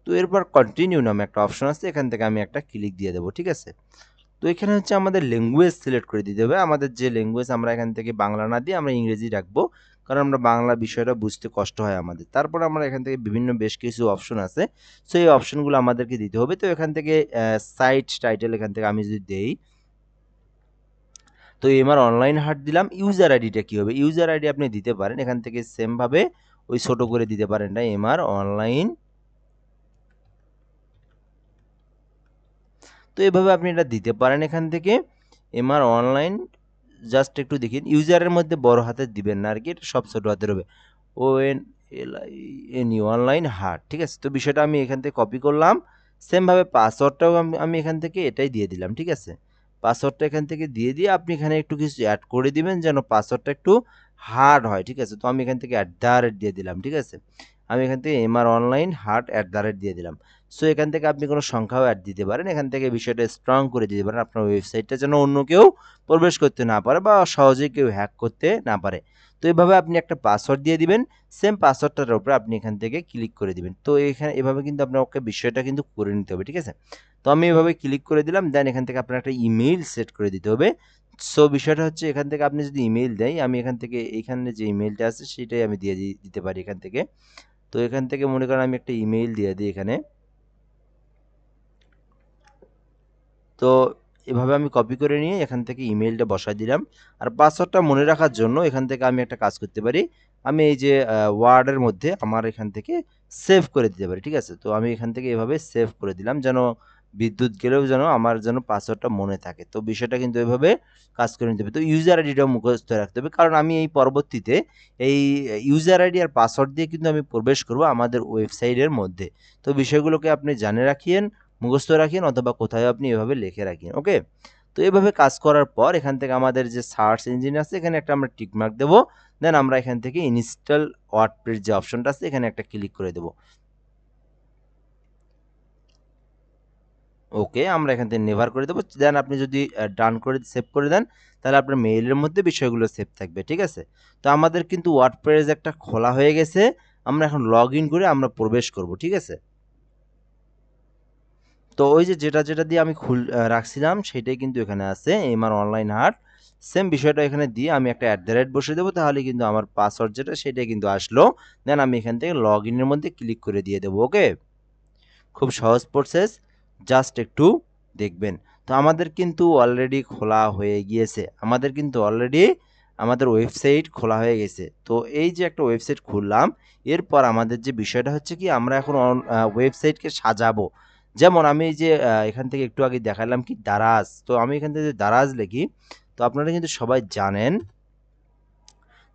Speaker 1: তো এরপর কন্টিনিউ নামে একটা অপশন আছে, এখান থেকে আমি একটা ক্লিক দিয়ে দেবো, ঠিক আছে? তো এখানে হচ্ছে আমাদের ল্যাঙ্গুয়েজ সিলেক্ট করে দিতে হবে। আমাদের যে ল্যাঙ্গুয়েজ, আমরা এখান থেকে বাংলা না দিয়ে আমরা ইংরেজি রাখবো, কারণ আমরা বাংলা বিষয়টা বুঝতে কষ্ট হয় আমাদের। তারপর আমরা এখান থেকে বিভিন্ন বেশ কিছু অপশন আছে, সো এই অপশনগুলো আমাদেরকে দিতে হবে। তো এখান থেকে সাইট টাইটেল এখান থেকে আমি যদি দেই, তো এমআর অনলাইন হাট দিলাম। ইউজার আইডিটা কী হবে? ইউজার আইডি আপনি দিতে পারেন এখান থেকে সেমভাবে, ওই ছোট করে দিতে পারেন, এটা এমআর অনলাইন। তো এভাবে আপনি এটা দিতে পারেন এখান থেকে, এমআর অনলাইন। জাস্ট একটু দেখিন, ইউজারের মধ্যে বড় হাতের দিবেন না আর কি, এটা সব ছোট হাতের হবে। ONLINE অনলাইন হাট, ঠিক আছে? তো বিষয়টা আমি এখান থেকে কপি করলাম। সেমভাবে পাসওয়ার্ডটাও আমি এখান থেকে এটাই দিয়ে দিলাম, ঠিক আছে? পাসওয়ার্ডটা এখান থেকে দিয়ে আপনি এখানে একটু কিছু অ্যাড করে দিবেন যেন পাসওয়ার্ডটা একটু হার্ড হয়, ঠিক আছে? তো আমি এখান থেকে @ দিয়ে দিলাম, ঠিক আছে? আমি এখান থেকে এমআর অনলাইন হাট @ দিয়ে দিলাম। সো এখান থেকে আপনি কোনো সংখ্যাও অ্যাড দিতে পারেন, এখান থেকে বিষয়টা স্ট্রং করে দিতে পারেন আপনার ওয়েবসাইটটা, যেন অন্য কেউ প্রবেশ করতে না পারে বা সহজেই কেউ হ্যাক করতে না পারে। তো এভাবে আপনি একটা পাসওয়ার্ড দিয়ে দিবেন, সেম পাসওয়ার্ডটার উপরে আপনি এখান থেকে ক্লিক করে দিবেন। তো এখানে এভাবে কিন্তু আপনাকে বিষয়টা কিন্তু করে নিতে হবে, ঠিক আছে? তো আমি এভাবে ক্লিক করে দিলাম, দেন এখান থেকে আপনার একটা ইমেইল সেট করে দিতে হবে। সো বিষয়টা হচ্ছে, এখান থেকে আপনি যদি ইমেইল দেয়, আমি এখান থেকে এইখানে যে ইমেইলটা আছে সেটাই আমি দিয়ে দিতে পারি এখান থেকে। তো এখান থেকে মনে করেন আমি একটা ইমেইল দিয়ে দিই এখানে। তো এভাবে আমি কপি করে নিয়ে এখান থেকে ইমেইলটা বসায় দিলাম। আর পাসওয়ার্ডটা মনে রাখার জন্য এখান থেকে আমি একটা কাজ করতে পারি। আমি এই যে ওয়ার্ডের মধ্যে আমার এখান থেকে সেভ করে দিতে পারি, ঠিক আছে? তো আমি এখান থেকে এভাবে সেভ করে দিলাম, যেন বিদ্যুৎ গেলেও যেন আমার যেন পাসওয়ার্ডটা মনে থাকে। তো বিষয়টা কিন্তু এভাবে কাজ করে নিতে হবে। তো ইউজার আইডিটাও মুখস্থ রাখতে হবে, কারণ আমি এই পরবর্তীতে এই ইউজার আইডি আর পাসওয়ার্ড দিয়ে কিন্তু আমি প্রবেশ করব আমাদের ওয়েবসাইটের মধ্যে। তো বিষয়গুলোকে আপনি জানে রাখিয়েন, মুখস্থ রাখেন, অথবা কোথাও আপনি এভাবে লিখে রাখেন, ওকে? তো এভাবে কাজ করার পর এখান থেকে আমাদের যে সার্চ ইঞ্জিন আছে, এখানে একটা আমরা টিক মার্ক দেবো। দেন আমরা এখান থেকে ইনস্টল ওয়ার্ডপ্রেস যে অপশনটা আছে, এখানে একটা ক্লিক করে দেবো। ওকে, আমরা এখান থেকে নেভার করে দেবো। দেন আপনি যদি ডান করে সেভ করে দেন, তাহলে আপনার মেইলের মধ্যে বিষয়গুলো সেভ থাকবে, ঠিক আছে? তো আমাদের কিন্তু ওয়ার্ডপ্রেস একটা খোলা হয়ে গেছে। আমরা এখন লগ ইন করে আমরা প্রবেশ করব, ঠিক আছে? তো ওই যে যেটা দিয়ে আমি রাখছিলাম সেটাই কিন্তু এখানে আছে, এমআর অনলাইন হাট। সেম বিষয়টা এখানে দিয়ে আমি একটা @ বসিয়ে দেবো, তাহলে কিন্তু আমার পাসওয়ার্ড যেটা সেটাই কিন্তু আসলো। দেন আমি এখান থেকে লগ ইনের মধ্যে ক্লিক করে দিয়ে দেবো, ওকে? খুব সহজ প্রসেস, জাস্ট একটু দেখবেন। তো আমাদের কিন্তু অলরেডি খোলা হয়ে গিয়েছে, আমাদের কিন্তু অলরেডি আমাদের ওয়েবসাইট খোলা হয়ে গেছে। তো এই যে একটা ওয়েবসাইট খুললাম, এরপর আমাদের যে বিষয়টা হচ্ছে কি, আমরা এখন ওয়েবসাইটকে সাজাবো। যেমন আমি এই যে এখান থেকে একটু আগে দেখালাম কি দারাজ, তো আমি এখান থেকে যদি দারাজ লিখি, তো আপনারা কিন্তু সবাই জানেন।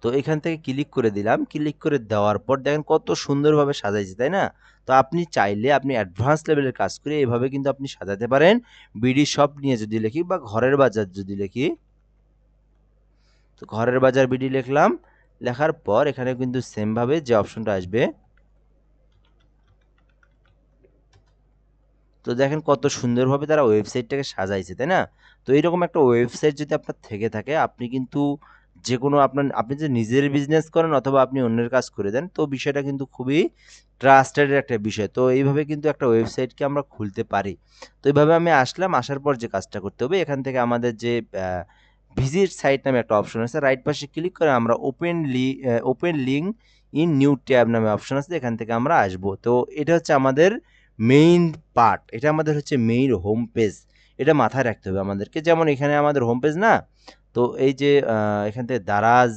Speaker 1: তো এখান থেকে ক্লিক করে দিলাম, ক্লিক করে দেওয়ার পর দেখেন কত সুন্দরভাবে সাজাইছে, তাই না? তো আপনি চাইলে আপনি অ্যাডভান্স লেভেলের কাজ করে এভাবে কিন্তু আপনি সাজাতে পারেন। বিডি শপ নিয়ে যদি লিখি বা ঘরের বাজার যদি লিখি, তো ঘরের বাজার বিডি লিখলাম, লেখার পর এখানে কিন্তু সেমভাবে যে অপশনটা আসবে, তো দেখেন কত সুন্দরভাবে তারা ওয়েবসাইটটাকে সাজাইছে, তাই না? তো এইরকম একটা ওয়েবসাইট যদি আপনার থেকে থাকে, আপনি কিন্তু যে কোনো আপনি যে নিজের বিজনেস করেন অথবা আপনি অন্যের কাজ করে দেন, তো বিষয়টা কিন্তু খুবই ট্রাস্টেড একটা বিষয়। তো এইভাবে কিন্তু একটা ওয়েবসাইটকে আমরা খুলতে পারি। তো এইভাবে আমি আসলাম, আসার পর যে কাজটা করতে হবে, এখান থেকে আমাদের যে ভিজিট সাইট নামে একটা অপশন আছে, রাইট পাশে ক্লিক করে আমরা open link in new tab নামে অপশন আছে, এখান থেকে আমরা আসবো। তো এটা হচ্ছে আমাদের মেইন পার্ট, এটা আমাদের হচ্ছে মেইন হোম পেজ। এটা মাথায় রাখতে হবে আমাদেরকে। যেমন এখানে আমাদের হোম পেজ না, তো এই যে এখান থেকে দারাজ,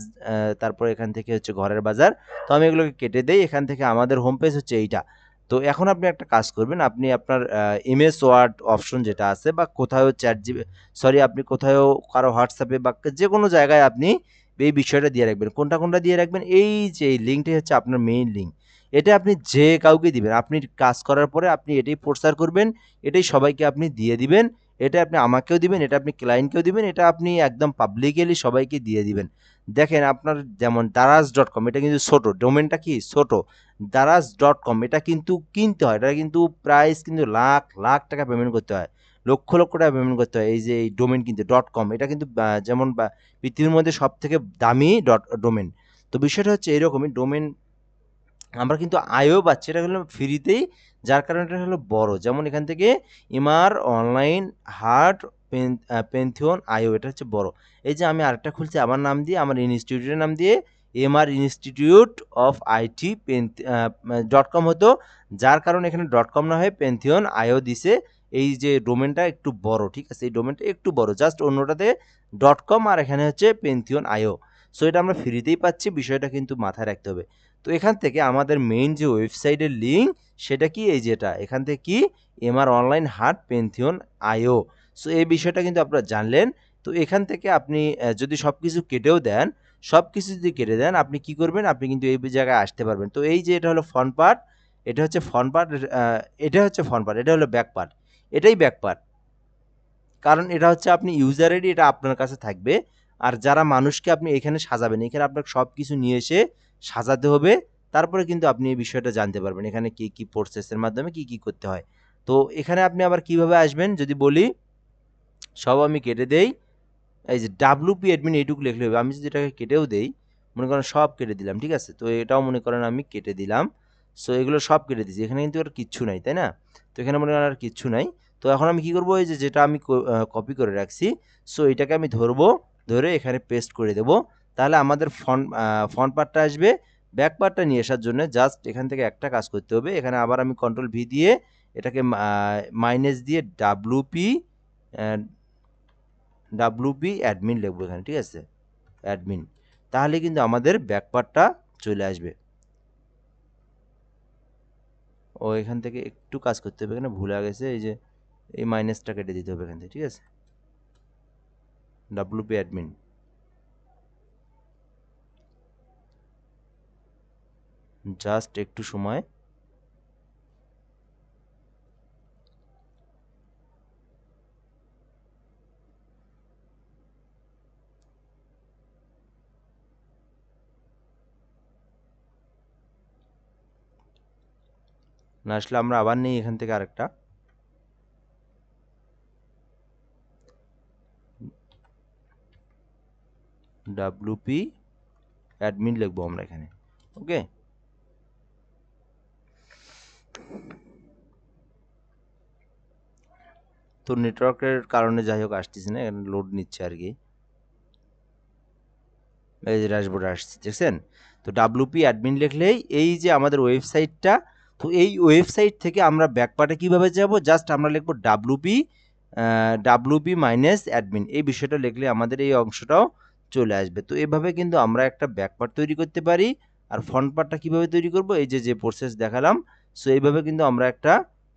Speaker 1: তারপর এখান থেকে হচ্ছে ঘরের বাজার, তো আমি এগুলোকে কেটে দেই। এখান থেকে আমাদের হোম পেজ হচ্ছে এইটা। তো এখন আপনি একটা কাজ করবেন, আপনি আপনার এমএস ওয়ার্ড অপশন যেটা আছে বা কোথাও আপনি কোথাও কারো হোয়াটসঅ্যাপে বা যে কোনো জায়গায় আপনি এই বিষয়টা দিয়ে রাখবেন। কোনটা কোনটা দিয়ে রাখবেন, এই যে এই লিঙ্কটাই হচ্ছে আপনার মেইন লিঙ্ক। এটা আপনি যে কাউকে দিবেন, আপনি কাজ করার পরে আপনি এটাই প্রচার করবেন, এটাই সবাইকে আপনি দিয়ে দিবেন। এটা আপনি আমাকেও দিবেন, এটা আপনি ক্লায়েন্টকেও দিবেন, এটা আপনি একদম পাবলিকলি সবাইকে দিয়ে দিবেন। দেখেন আপনার যেমন দারাজ.com, এটা কিন্তু ছোট, ডোমেনটা কি ছোট। দারাজ.com এটা কিন্তু কিনতে হয়, এটা কিন্তু প্রাইস কিন্তু লাখ লাখ টাকা পেমেন্ট করতে হয়, লক্ষ লক্ষ টাকা পেমেন্ট করতে হয়। এই যে এই ডোমেন কিনতে .com, এটা কিন্তু যেমন পৃথিবীর মধ্যে সব থেকে দামি ডোমেন। তো বিষয়টা হচ্ছে এরকমই, ডোমেন আমরা কিন্তু আয়ও পাচ্ছি, এটা হলো ফ্রিতেই, যার কারণে এটা হলো বড়। যেমন এখান থেকে এমআর অনলাইন হার্ট পেন্থিয়ন আয়ো, এটা হচ্ছে বড়। এই যে আমি আরেকটা খুলছি আমার নাম দিয়ে, আমার ইনস্টিটিউটের নাম দিয়ে, MR institute of IT .com হতো, যার কারণে এখানে .com না হয়ে পেন্থিয়ন আয়ো দিছে। এই যে ডোমেনটা একটু বড়, ঠিক আছে, এই ডোমেনটা একটু বড়, জাস্ট অন্যটাতে .com আর এখানে হচ্ছে পেন্থিয়ন আয়ো। সো এটা আমরা ফ্রিতেই পাচ্ছি, বিষয়টা কিন্তু মাথায় রাখতে হবে। তো এখান থেকে আমাদের মেইন যে ওয়েবসাইটের লিঙ্ক, সেটা কি এই যেটা এখান থেকে কি এমআর অনলাইন হার্ট পেন্থিয়ন আইও। সো এই বিষয়টা কিন্তু আপনারা জানলেন। তো এখান থেকে আপনি যদি সব কিছু কেটেও দেন, সব কিছু যদি কেটে দেন, আপনি কি করবেন, আপনি কিন্তু এই জায়গায় আসতে পারবেন। তো এই যে এটা হলো ফ্রন্ট পার্ট, এটা হচ্ছে ফ্রন্ট পার্ট, এটা হচ্ছে ফ্রন্ট পার্ট, এটা হলো ব্যাক পার্ট, এটাই ব্যাক পার্ট। কারণ এটা হচ্ছে আপনি ইউজার আইডি, এটা আপনার কাছে থাকবে। আর যারা মানুষকে আপনি এখানে সাজাবেন, এখানে আপনার সব কিছু নিয়ে এসে সাজাতে হবে, তারপরে কিন্তু আপনি এই বিষয়টা জানতে পারবেন এখানে কি কি প্রসেসের মাধ্যমে কি কি করতে হয়। তো এখানে আপনি আবার কিভাবে আসবেন যদি বলি, সব আমি কেটে দেই। এই যে ডাব্লুপি অ্যাডমিন এইটুকু লিখলে হবে। আমি যদি এটাকে কেটেও দেই, মনে করেন সব কেটে দিলাম, ঠিক আছে, তো এটাও মনে করেন আমি কেটে দিলাম। সো এগুলো সব কেটে দিচ্ছি, এখানে কিন্তু আর কিচ্ছু নাই, তাই না? তো এখানে মনে করেন আর কিচ্ছু নাই। তো এখন আমি কি করব, এই যে যেটা আমি কপি করে রাখছি, সো এটাকে আমি ধরবো, ধরে এখানে পেস্ট করে দেব। তাহলে আমাদের ফ্রন্ট পার্টটা আসবে। ব্যাক পার্টটা নিয়ে আসার জন্য জাস্ট এখান থেকে একটা কাজ করতে হবে, এখানে আবার আমি কন্ট্রোল ভি দিয়ে এটাকে মাইনাস দিয়ে ডাব্লুপি অ্যাডমিন লিখবো এখানে, ঠিক আছে, অ্যাডমিন। তাহলে কিন্তু আমাদের ব্যাকপার্টটা চলে আসবে। ও এখান থেকে একটু কাজ করতে হবে, এখানে ভুলে গেছে, এই যে এই মাইনাসটা কেটে দিতে হবে এখান থেকে, ঠিক আছে, ডাব্লুপি অ্যাডমিন। জাস্ট একটু সময়। না আসলে আমরা আবার নেই এখান থেকে আরেকটা, ডাব্লুপি অ্যাডমিন লিখবো আমরা এখানে, ওকে। তো নেটওয়ার্কের কারণে যাই হোক আসতেছে না, এখানে লোড নিচ্ছে আর কি। এই যে ড্যাশবোর্ডে আসছে, দেখছেন? তো ডাব্লুপি অ্যাডমিন লিখলেই এই যে আমাদের ওয়েবসাইটটা, তো এই ওয়েবসাইট থেকে আমরা ব্যাকপার্টে কিভাবে যাব, জাস্ট আমরা লিখবো ডাব্লুপি মাইনাস অ্যাডমিন, এই বিষয়টা লিখলে আমাদের এই অংশটাও চলে আসবে। তো এভাবে কিন্তু আমরা একটা ব্যাকপার্ট তৈরি করতে পারি। আর ফ্রন্ট পার্টটা কীভাবে তৈরি করব, এই যে যে প্রসেস দেখালাম, সো এইভাবে কিন্তু আমরা একটা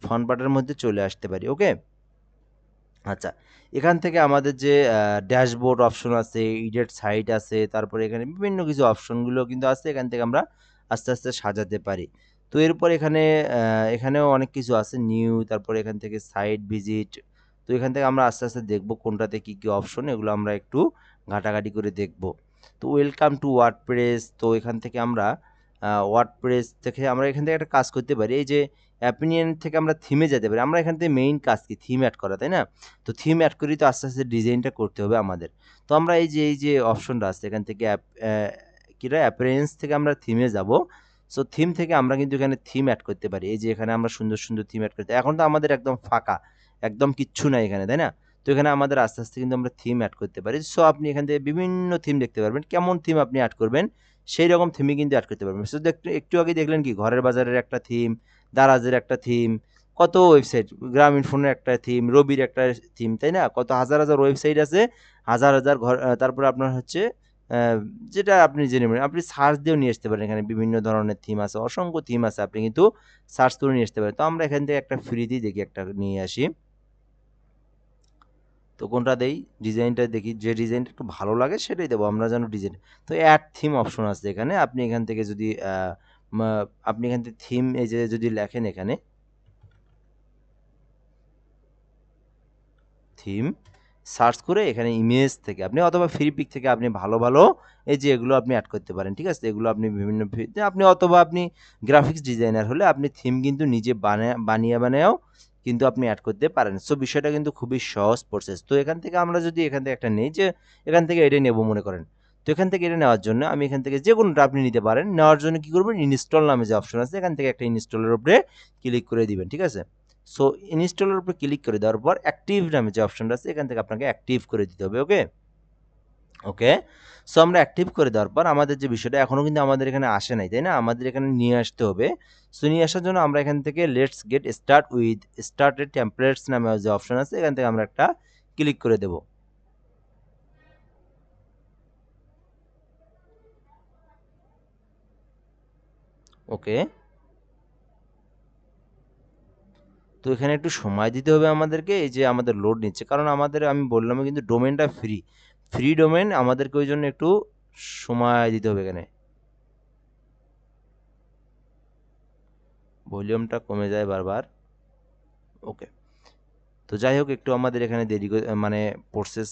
Speaker 1: ফন্ট বাটনের মধ্যে চলে আসতে পারি। ওকে, আচ্ছা, এখান থেকে আমাদের যে ড্যাশবোর্ড অপশন আছে, এডিট সাইট আছে, তারপরে এখানে বিভিন্ন কিছু অপশনগুলো কিন্তু আছে, এখান থেকে আমরা আস্তে আস্তে সাজাতে পারি। তো এরপর এখানে এখানেও অনেক কিছু আছে, নিউ, তারপরে এখান থেকে সাইট ভিজিট। তো এখান থেকে আমরা আস্তে আস্তে দেখব কোনটাতে কি কি অপশন, এগুলো আমরা একটু ঘাটাঘাটি করে দেখব। তো ওয়েলকাম টু ওয়ার্ডপ্রেস, তো এখান থেকে আমরা ওয়ার্ডপ্রেস থেকে আমরা এখান থেকে একটা কাজ করতে পারি, এই যে অ্যাপিনিয়ন থেকে আমরা থিমে যেতে পারি। আমরা এখান থেকে মেইন কাজ কি, থিম অ্যাড করা, তাই না? তো থিম অ্যাড করি, তো আস্তে আস্তে ডিজাইনটা করতে হবে আমাদের। তো আমরা এই যে অপশনটা আছে এখান থেকে কিটা অ্যাপিয়ারেন্স থেকে আমরা থিমে যাব। সো থিম থেকে আমরা কিন্তু এখানে থিম অ্যাড করতে পারি, এই যে এখানে আমরা সুন্দর সুন্দর থিম অ্যাড করতে, এখন তো আমাদের একদম ফাঁকা, একদম কিচ্ছু নাই এখানে, তাই না? তো এখানে আমাদের আস্তে আস্তে কিন্তু আমরা থিম অ্যাড করতে পারি। সো আপনি এখান থেকে বিভিন্ন থিম দেখতে পারবেন, কেমন থিম আপনি অ্যাড করবেন সেই রকম থিমই কিন্তু অ্যাড করতে পারবেন। সো একটু আগে দেখলেন কি, ঘরের বাজারের একটা থিম, দারাজের একটা থিম, কত ওয়েবসাইট, গ্রামীণ ফোনের একটা থিম, রবির একটা থিম, তাই না? কত হাজার হাজার ওয়েবসাইট আছে, হাজার হাজার ঘর, তারপরে আপনার হচ্ছে যেটা আপনি জেনে নেবেন, আপনি সার্চ দিয়েও নিয়ে আসতে পারেন, এখানে বিভিন্ন ধরনের থিম আছে, অসংখ্য থিম আছে, আপনি কিন্তু সার্চ করে নিয়ে আসতে পারেন। তো আমরা এখান থেকে একটা ফ্রিতেই দেখি, একটা নিয়ে আসি। তো কোনটা দেই, ডিজাইনটা দেখি, যে ডিজাইনটা একটু ভালো লাগে সেটাই দেবো আমরা, যেন ডিজাইন। তো অ্যাড থিম অপশন আছে এখানে, আপনি এখান থেকে যদি আপনি এখান থেকে থিম, এই যে যদি লেখেন এখানে থিম, সার্চ করে এখানে ইমেজ থেকে আপনি অথবা ফ্রি পিক থেকে আপনি ভালো ভালো এই যে এগুলো আপনি অ্যাড করতে পারেন, ঠিক আছে? এগুলো আপনি বিভিন্ন আপনি অথবা আপনি গ্রাফিক্স ডিজাইনার হলে আপনি থিম কিন্তু নিজে বানিয়েও কিন্তু আপনি অ্যাড করতে পারেন। সো বিষয়টা কিন্তু খুবই সহজ প্রসেস। তো এখান থেকে আমরা যদি এখান থেকে একটা নেই, যে এখান থেকে এটাই নেবো মনে করেন, তো এখান থেকে এটা নেওয়ার জন্য আমি এখান থেকে যে কোনোটা আপনি নিতে পারেন, নেওয়ার জন্য কি করবেন, ইনস্টল নামে যে অপশন আছে এখান থেকে একটা ইনস্টলের উপরে ক্লিক করে দিবেন, ঠিক আছে? সো ইনস্টলের উপর ক্লিক করে দেওয়ার পর অ্যাক্টিভ নামে যে অপশনটা আছে এখান থেকে আপনাকে অ্যাক্টিভ করে দিতে হবে। ওকে, ওকে। সো আমরা অ্যাক্টিভ করে দেওয়ার পর আমাদের যে বিষয়টা এখনও কিন্তু আমাদের এখানে আসে নাই, তাই না? আমাদের এখানে নিয়ে আসতে হবে। সো নিয়ে আসার জন্য আমরা এখান থেকে let's get start with started templates নামে যে অপশন আছে এখান থেকে আমরা একটা ক্লিক করে দেব। ওকে, তো এখানে একটু সময় দিতে হবে আমাদেরকে, এই যে আমাদের লোড নিচ্ছে, কারণ আমাদের আমি বললাম কিন্তু ডোমেনটা ফ্রি, ফ্রি ডোমেন, আমাদেরকে ওই জন্য একটু সময় দিতে হবে। এখানে ভলিউমটা কমে যায় বারবার। ওকে, তো যাই হোক, একটু আমাদের এখানে দেরি মানে প্রসেস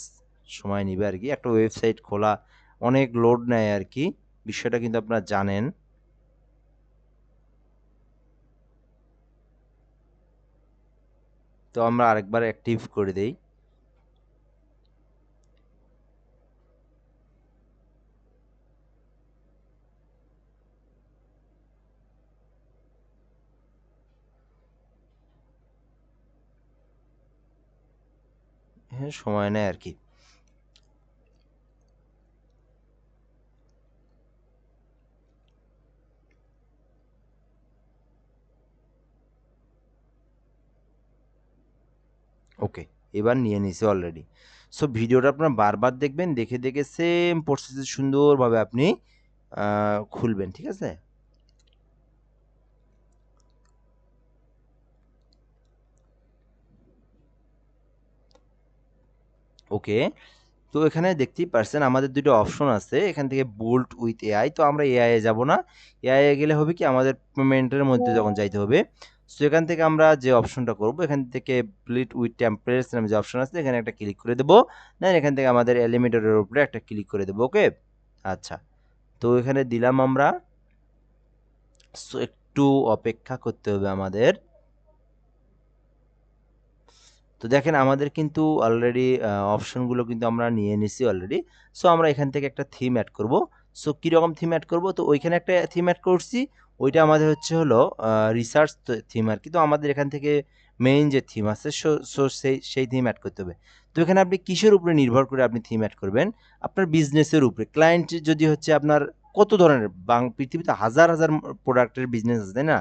Speaker 1: সময় নিবে আর কি, একটা ওয়েবসাইট খোলা অনেক লোড নেয় আর কি, বিষয়টা কিন্তু আপনারা জানেন। তো আমরা আরেকবার অ্যাক্টিভ করে দেই। হ্যাঁ, সময় নেয় আর কি। ওকে, এবার নিয়ে নিছি অলরেডি। সো ভিডিওটা আপনারা বারবার দেখবেন, দেখে দেখে সেম প্রসেসে সুন্দরভাবে আপনি খুলবেন, ঠিক আছে? ওকে, তো এখানে দেখতেই পারছেন আমাদের দুটো অপশন আছে, এখান থেকে বোল্ট উইথ এআই, তো আমরা এআই এ যাব না। এআই এ গেলে হবে কি, আমাদের পেমেন্টের মধ্যে যখন যাইতে হবে। সো এখান থেকে আমরা যে অপশনটা করব, এখান থেকে ব্লিট উইথ টেমপ্লেটস নামে যে অপশন আছে এখানে একটা ক্লিক করে দেবো, দেন এখান থেকে আমাদের এলিমেটরের উপরে একটা ক্লিক করে দেবো। ওকে, আচ্ছা, তো এখানে দিলাম আমরা। সো একটু অপেক্ষা করতে হবে আমাদের। তো দেখেন আমাদের কিন্তু অলরেডি অপশনগুলো কিন্তু আমরা নিয়ে নিছি অলরেডি। সো আমরা এখান থেকে একটা থিম অ্যাড করব। সো কীরকম থিম অ্যাড করব, তো ওইখানে একটা থিম অ্যাড করছি, ওইটা আমাদের হচ্ছে হলো রিসার্চ থিম আর কি। তো আমাদের এখান থেকে মেইন যে থিম আছে, সো সেই থিম অ্যাড করতে হবে। তো এখানে আপনি কিসের উপরে নির্ভর করে আপনি থিম অ্যাড করবেন, আপনার বিজনেসের উপরে। ক্লায়েন্ট যদি হচ্ছে আপনার কত ধরনের, পৃথিবীতে হাজার হাজার প্রোডাক্টের বিজনেস আছে, তাই না?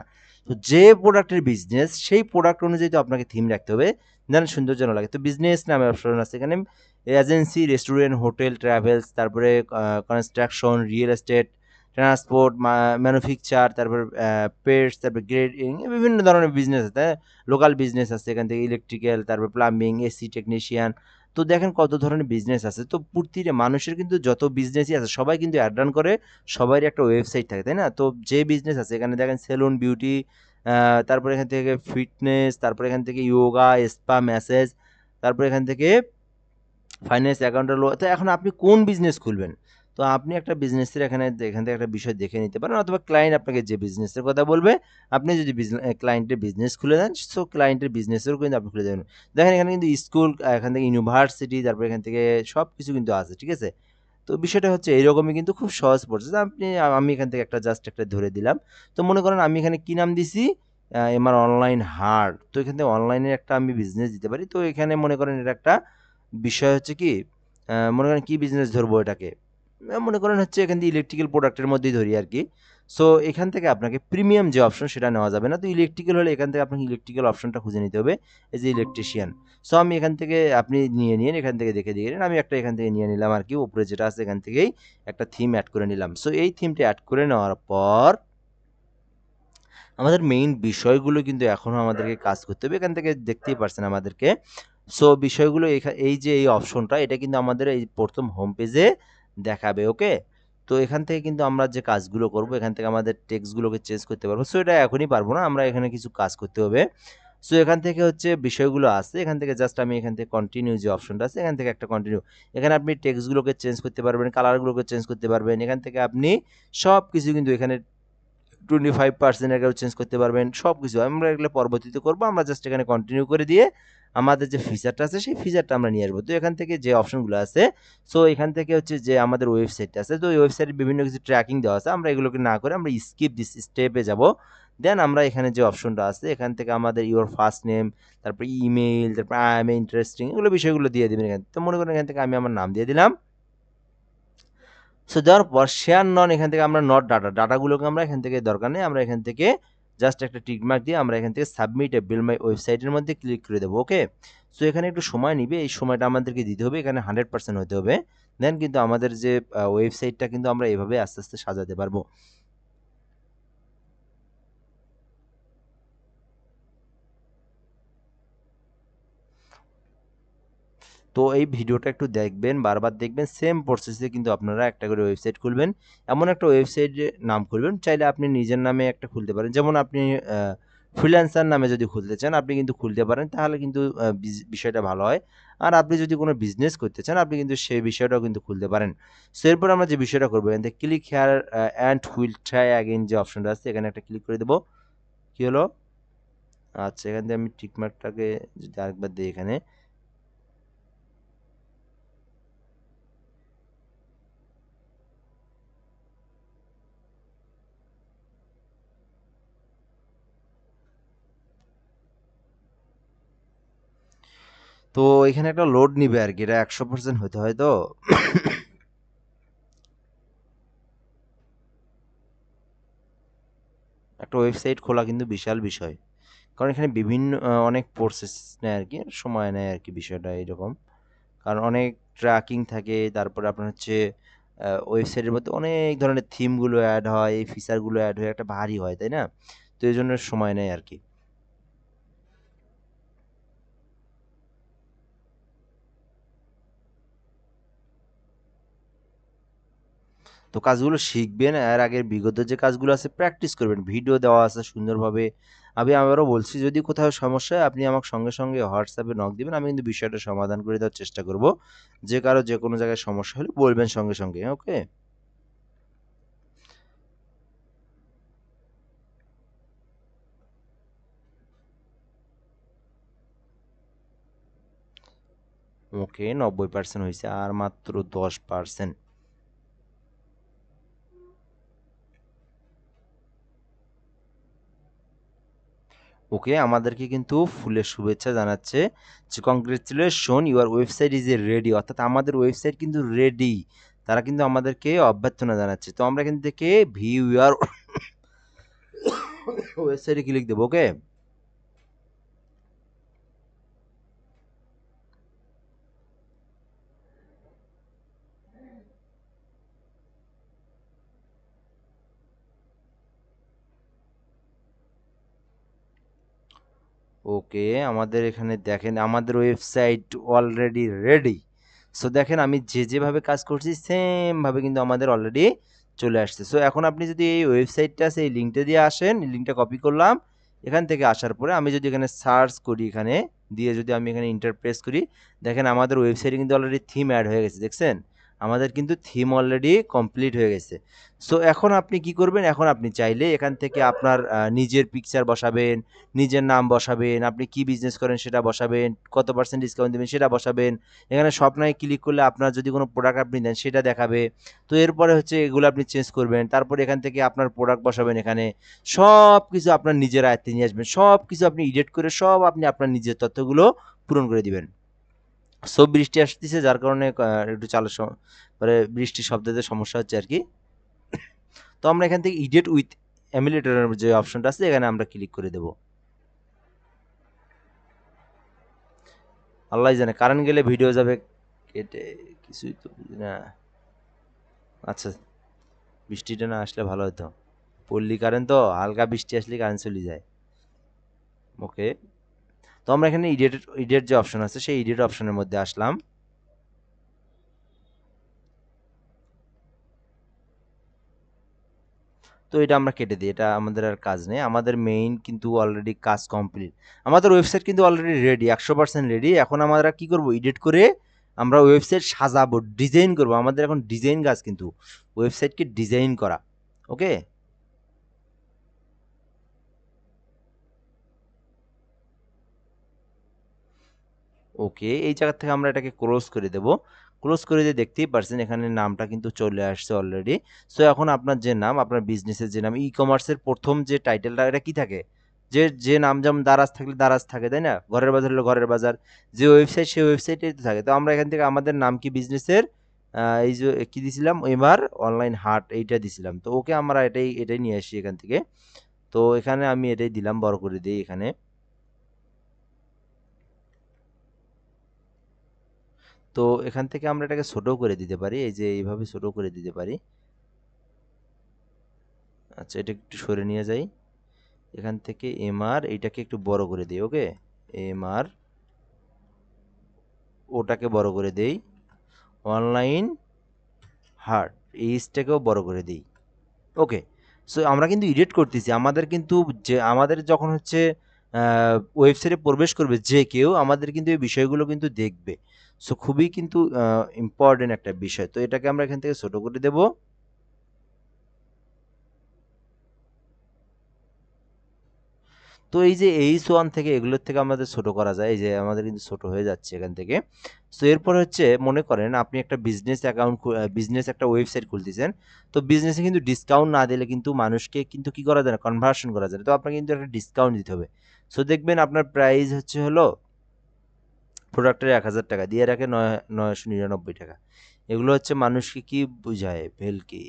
Speaker 1: তো যে প্রোডাক্টের বিজনেস, সেই প্রোডাক্ট অনুযায়ী তো আপনাকে থিম রাখতে হবে, যেন সুন্দর যেন লাগে। তো বিজনেস নামে অপশন আছে এখানে, এজেন্সি, রেস্টুরেন্ট, হোটেল, ট্রাভেলস, তারপরে construction, real estate, transport, manufacture, তারপর পেটস, তারপর গ্রেডিং, বিভিন্ন ধরনের বিজনেস আছে, লোকাল বিজনেস আছে, এখান থেকে ইলেকট্রিক্যাল, তারপর প্লাম্বিং, এসি টেকনিশিয়ান। তো দেখেন কত ধরনের বিজনেস আছে। তো প্রতিটা মানুষের কিন্তু যত বিজনেসই আছে সবাই কিন্তু অ্যাড রান করে, সবারই একটা ওয়েবসাইট থাকে, তাই না? তো যে বিজনেস আছে এখানে দেখেন সেলুন, বিউটি, তারপর এখান থেকে ফিটনেস, তারপর এখান থেকে ইয়োগা, স্পা, ম্যাসেজ, তারপর এখান থেকে ফাইন্যান্স, অ্যাকাউন্টের লো। তো এখন আপনি কোন বিজনেস খুলবেন? তো আপনি একটা বিজনেসের এখান থেকে একটা বিষয় দেখে নিতে পারেন, অথবা ক্লায়েন্ট আপনাকে যে বিজনেসের কথা বলবে, আপনি যদি ক্লায়েন্টের বিজনেস খুলে দেন, সো ক্লায়েন্টের বিজনেসেরও কিন্তু আপনি খুলে দেবেন। দেখেন এখানে কিন্তু স্কুল, এখান থেকে ইউনিভার্সিটি, তারপর এখান থেকে সব কিছু কিন্তু আছে, ঠিক আছে? তো বিষয়টা হচ্ছে এইরকমই, কিন্তু খুব সহজ প্রসেস। আমি এখান থেকে একটা জাস্ট একটা ধরে দিলাম। তো মনে করেন আমি এখানে কি নাম দিছি, আমার অনলাইন হার্ট। তো এখান থেকে অনলাইনের একটা আমি বিজনেস দিতে পারি। তো এখানে মনে করেন এটা একটা বিষয় হচ্ছে কি, মনে করেন কি বিজনেস ধরবো এটাকে, মনে করেন হচ্ছে এখান থেকে ইলেকট্রিক্যাল প্রোডাক্টের মধ্যেই ধরি আর কি। সো এখান থেকে আপনাকে প্রিমিয়াম যে অপশন সেটা নেওয়া যাবে না। তো ইলেকট্রিক্যাল হলে এখান থেকে আপনাকে ইলেকট্রিক্যাল অপশনটা খুঁজে নিতে হবে, এই যে ইলেকট্রিশিয়ান। সো আমি এখান থেকে, আপনি নিয়ে নিন এখান থেকে, দেখে দিয়ে নিন। আমি একটা এখান থেকে নিয়ে নিলাম আর কি, উপরে যেটা আছে এখান থেকেই একটা থিম অ্যাড করে নিলাম। সো এই থিমটা অ্যাড করে নেওয়ার পর আমাদের মেইন বিষয়গুলো কিন্তু এখনো আমাদেরকে কাজ করতে হবে। এখান থেকে দেখতেই পারছেন আমাদেরকে। সো বিষয়গুলো এই যে এই অপশনটা, এটা কিন্তু আমাদের এই প্রথম হোম পেজে দেখাবে, ওকে? তো এখান থেকে কিন্তু আমরা যে কাজগুলো করব, এখান থেকে আমাদের টেক্সটগুলোকে চেঞ্জ করতে পারবো। সো এটা এখনই পারবো না, আমরা এখানে কিছু কাজ করতে হবে। সো এখান থেকে হচ্ছে বিষয়গুলো আছে, এখান থেকে জাস্ট আমি এখান থেকে কন্টিনিউ যে অপশনটা আছে, এখান থেকে একটা কন্টিনিউ। এখানে আপনি টেক্সটগুলোকে চেঞ্জ করতে পারবেন, কালারগুলোকে চেঞ্জ করতে পারবেন। এখান থেকে আপনি সব কিছু কিন্তু এখানে 25% এটাও চেঞ্জ করতে পারবেন, সব কিছু আমরা এগুলো পরবর্তীতে করবো। আমরা জাস্ট এখানে কন্টিনিউ করে দিয়ে আমাদের যে ফিচারটা আছে সেই ফিচারটা আমরা নিয়ে আসবো। তো এখান থেকে যে অপশনগুলো আছে, সো এখান থেকে হচ্ছে যে আমাদের ওয়েবসাইটটা আছে, তো ওই ওয়েবসাইটে বিভিন্ন কিছু ট্র্যাকিং দেওয়া আছে, আমরা এগুলোকে না করে আমরা স্কিপ দিস স্টেপে যাব। দেন আমরা এখানে যে অপশনটা আছে এখান থেকে আমাদের ইওর ফার্স্ট নেম, তারপর ইমেইল, তারপর আই এম ইন্টারেস্টিং, এগুলো বিষয়গুলো দিয়ে দেবেন এখানে। তো মনে করেন এখান থেকে আমি আমার নাম দিয়ে দিলাম। সো দেওয়ার পর শেয়ার নন, এখান থেকে আমরা নট ডাটাগুলোকে আমরা এখান থেকে দরকার নেই, আমরা এখান থেকে জাস্ট একটা টিক মার্ক দিয়ে আমরা এখান থেকে সাবমিট এ বিল মাই ওয়েবসাইটের মধ্যে ক্লিক করে দেবো, ওকে? সো এখানে একটু সময় নিবে, এই সময়টা আমাদেরকে দিতে হবে, এখানে 100% হতে হবে। দেন কিন্তু আমাদের যে ওয়েবসাইটটা কিন্তু আমরা এভাবে আস্তে আস্তে সাজাতে পারবো। তো এই ভিডিওটা একটু দেখবেন, বারবার দেখবেন, সেম প্রসেসে কিন্তু আপনারা একটা করে ওয়েবসাইট খুলবেন। এমন একটা ওয়েবসাইটের নাম খুলবেন, চাইলে আপনি নিজের নামে একটা খুলতে পারেন। যেমন আপনি ফ্রিল্যান্সার নামে যদি খুলতে চান, আপনি কিন্তু খুলতে পারেন, তাহলে কিন্তু বিষয়টা ভালো হয়। আর আপনি যদি কোনো বিজনেস করতে চান, আপনি কিন্তু সেই বিষয়টাও কিন্তু খুলতে পারেন। সো এরপর আমরা যে বিষয়টা করবো, এখান থেকে click here and wheel try again যে অপশনটা আছে, এখানে একটা ক্লিক করে দেবো। কি হলো? আচ্ছা, এখান থেকে আমি টিকমার্কটাকে যদি আরেকবার দিই এখানে। তো এখানে একটা লোড নিবে আর কি, এটা 100% হতে হয়। তো একটা ওয়েবসাইট খোলা কিন্তু বিশাল বিষয়, কারণ এখানে বিভিন্ন অনেক প্রসেস নেয় আর কি, সময় নেয় আর কি, বিষয়টা এরকম। কারণ অনেক ট্র্যাকিং থাকে, তারপরে আপনার হচ্ছে ওয়েবসাইটের মধ্যে অনেক ধরনের থিমগুলো অ্যাড হয়, এই ফিচারগুলো অ্যাড হয়ে একটা ভারী হয়, তাই না? তো এই জন্য সময় নেয় আর কি। তো কাজগুলো শিখবেন, এর আগের বিগত যে কাজগুলো আছে প্র্যাকটিস করবেন, ভিডিও দেওয়া আছে সুন্দরভাবে। আমি আবারও বলছি, যদি কোথাও সমস্যা হয় আপনি আমাকে সঙ্গে সঙ্গে হোয়াটসঅ্যাপে নক দিবেন, আমি কিন্তু বিষয়টা সমাধান করে দেওয়ার চেষ্টা করব। যে কারো যে কোনো জায়গায় সমস্যা হলে বলবেন সঙ্গে সঙ্গে, ওকে? ওকে, 90% হয়েছে, আর মাত্র 10%। ওকে, আমাদেরকে কিন্তু ফুলের শুভেচ্ছা জানাচ্ছে যে congratulation, your website is a ready, অর্থাৎ আমাদের ওয়েবসাইট কিন্তু রেডি। তারা কিন্তু আমাদেরকে অভ্যর্থনা জানাচ্ছে। তো আমরা এখান থেকে ভিউ ইউর ওয়েবসাইটে ক্লিক দেবো, ওকে? ওকে, আমাদের এখানে দেখেন আমাদের ওয়েবসাইট অলরেডি রেডি। সো দেখেন আমি যেভাবে কাজ করছি সেমভাবে কিন্তু আমাদের অলরেডি চলে আসছে। সো এখন আপনি যদি এই ওয়েবসাইটটা আছে এই লিঙ্কটা দিয়ে আসেন, লিঙ্কটা কপি করলাম, এখান থেকে আসার পরে আমি যদি এখানে সার্চ করি, এখানে দিয়ে যদি আমি এখানে ইন্টারপ্রেস করি, দেখেন আমাদের ওয়েবসাইটে কিন্তু অলরেডি থিম অ্যাড হয়ে গেছে, দেখছেন আমাদের কিন্তু থিম অলরেডি কমপ্লিট হয়ে গেছে। সো এখন আপনি কি করবেন, এখন আপনি চাইলে এখান থেকে আপনার নিজের পিকচার বসাবেন, নিজের নাম বসাবেন, আপনি কি বিজনেস করেন সেটা বসাবেন, কত পার্সেন্ট ডিসকাউন্ট দেবেন সেটা বসাবেন। এখানে শপ নাও ক্লিক করলে আপনার যদি কোনো প্রোডাক্ট আপনি দেন সেটা দেখাবে। তো এরপরে হচ্ছে এগুলো আপনি চেঞ্জ করবেন, তারপরে এখান থেকে আপনার প্রোডাক্ট বসাবেন, এখানে সব কিছু আপনার নিজের আয়ত্তে নিয়ে আসবেন, সব কিছু আপনি এডিট করে সব আপনি আপনার নিজের তথ্যগুলো পূরণ করে দিবেন। সো বৃষ্টি আসতেছে যার কারণে একটু চালার মানে বৃষ্টির শব্দতে সমস্যা হচ্ছে আর কি। তো আমরা এখান থেকে এডিট উইথ এমুলেটরের যে অপশনটা আছে এখানে আমরা ক্লিক করে দেবো। আল্লাহ জানে কারেন্ট গেলে ভিডিও যাবে কেটে, কিছুই তো বুঝি না। আচ্ছা, বৃষ্টিটা না আসলে ভালো হতো, পল্লী কারেন্ট তো, হালকা বৃষ্টি আসলে কারেন্ট চলে যায়। ওকে, তো আমরা এখানে ইডিট যে অপশন আছে সেই ইডিট অপশনের মধ্যে আসলাম। তো এটা আমরা কেটে দিই, এটা আমাদের আর কাজ নেই, আমাদের মেইন কিন্তু অলরেডি কাজ কমপ্লিট। আমাদের ওয়েবসাইট কিন্তু অলরেডি রেডি, 100% রেডি। এখন আমরা কি করব, এডিট করে আমরা ওয়েবসাইট সাজাবো, ডিজাইন করব। আমাদের এখন ডিজাইন কাজ, কিন্তু ওয়েবসাইটকে ডিজাইন করা। ওকে, ওকে, এই জায়গা থেকে আমরা এটাকে ক্লোজ করে দেব। ক্লোজ করে দিয়ে দেখতেই পারছেন এখানে নামটা কিন্তু চলে আসছে অলরেডি। সো এখন আপনার যে নাম, আপনার বিজনেসের যে নাম, ই কমার্সের প্রথম যে টাইটেলটা এটা কি থাকে, যে যে নাম, যেমন দারাজ থাকলে দারাজ থাকে, তাই না, ঘরের বাজার হলে ঘরের বাজার, যে ওয়েবসাইট সেই ওয়েবসাইটেই তো থাকে। তো আমরা এখান থেকে আমাদের নাম কি বিজনেসের, এই যে কি দিছিলাম, এবার অনলাইন হাট এইটা দিছিলাম। তো ওকে, আমরা এটাই এটাই নিয়ে আসি এখান থেকে। তো এখানে আমি এটাই দিলাম, বড় করে দিই এখানে। তো এখান থেকে আমরা এটাকে ছোট করে দিতে পারি, এই যে এইভাবে ছোট করে দিতে পারি। আচ্ছা, এটা একটু সরে নিয়ে যাই, এখান থেকে এমআর এইটাকে একটু বড় করে দিই। ওকে, এমআর ওটাকে বড় করে দেই, অনলাইন হার্ট এইচটাকেও বড় করে দিই। ওকে, সো আমরা কিন্তু এডিট করতেছি, আমাদের কিন্তু যে আমাদের যখন হচ্ছে ওয়েবসাইটে প্রবেশ করবে যে কেউ, আমাদের কিন্তু এই বিষয়গুলো কিন্তু দেখবে। সো খুবই কিন্তু ইম্পর্টেন্ট একটা বিষয়। তো এটাকে আমরা এখান থেকে ছোট করে দেব। তো এই যে H1 থেকে এগুলোর থেকে আমাদের ছোট করা যায়, এই যে আমাদের কিন্তু ছোট হয়ে যাচ্ছে এখান থেকে। সো এরপর হচ্ছে মনে করেন আপনি একটা বিজনেস অ্যাকাউন্ট, বিজনেস একটা ওয়েবসাইট খুলতেছেন। তো বিজনেসে কিন্তু ডিসকাউন্ট না দিলে কিন্তু মানুষকে কিন্তু কি করা যায় না, কনভার্সন করা যায় না। তো আপনাকে কিন্তু একটা ডিসকাউন্ট দিতে হবে। সো দেখবেন আপনার প্রাইস হচ্ছে হলো প্রোডাক্টের 1000 টাকা দিয়ে রাখে 999 টাকা। এগুলো হচ্ছে মানুষকে কি বুঝায়, ভেলকি।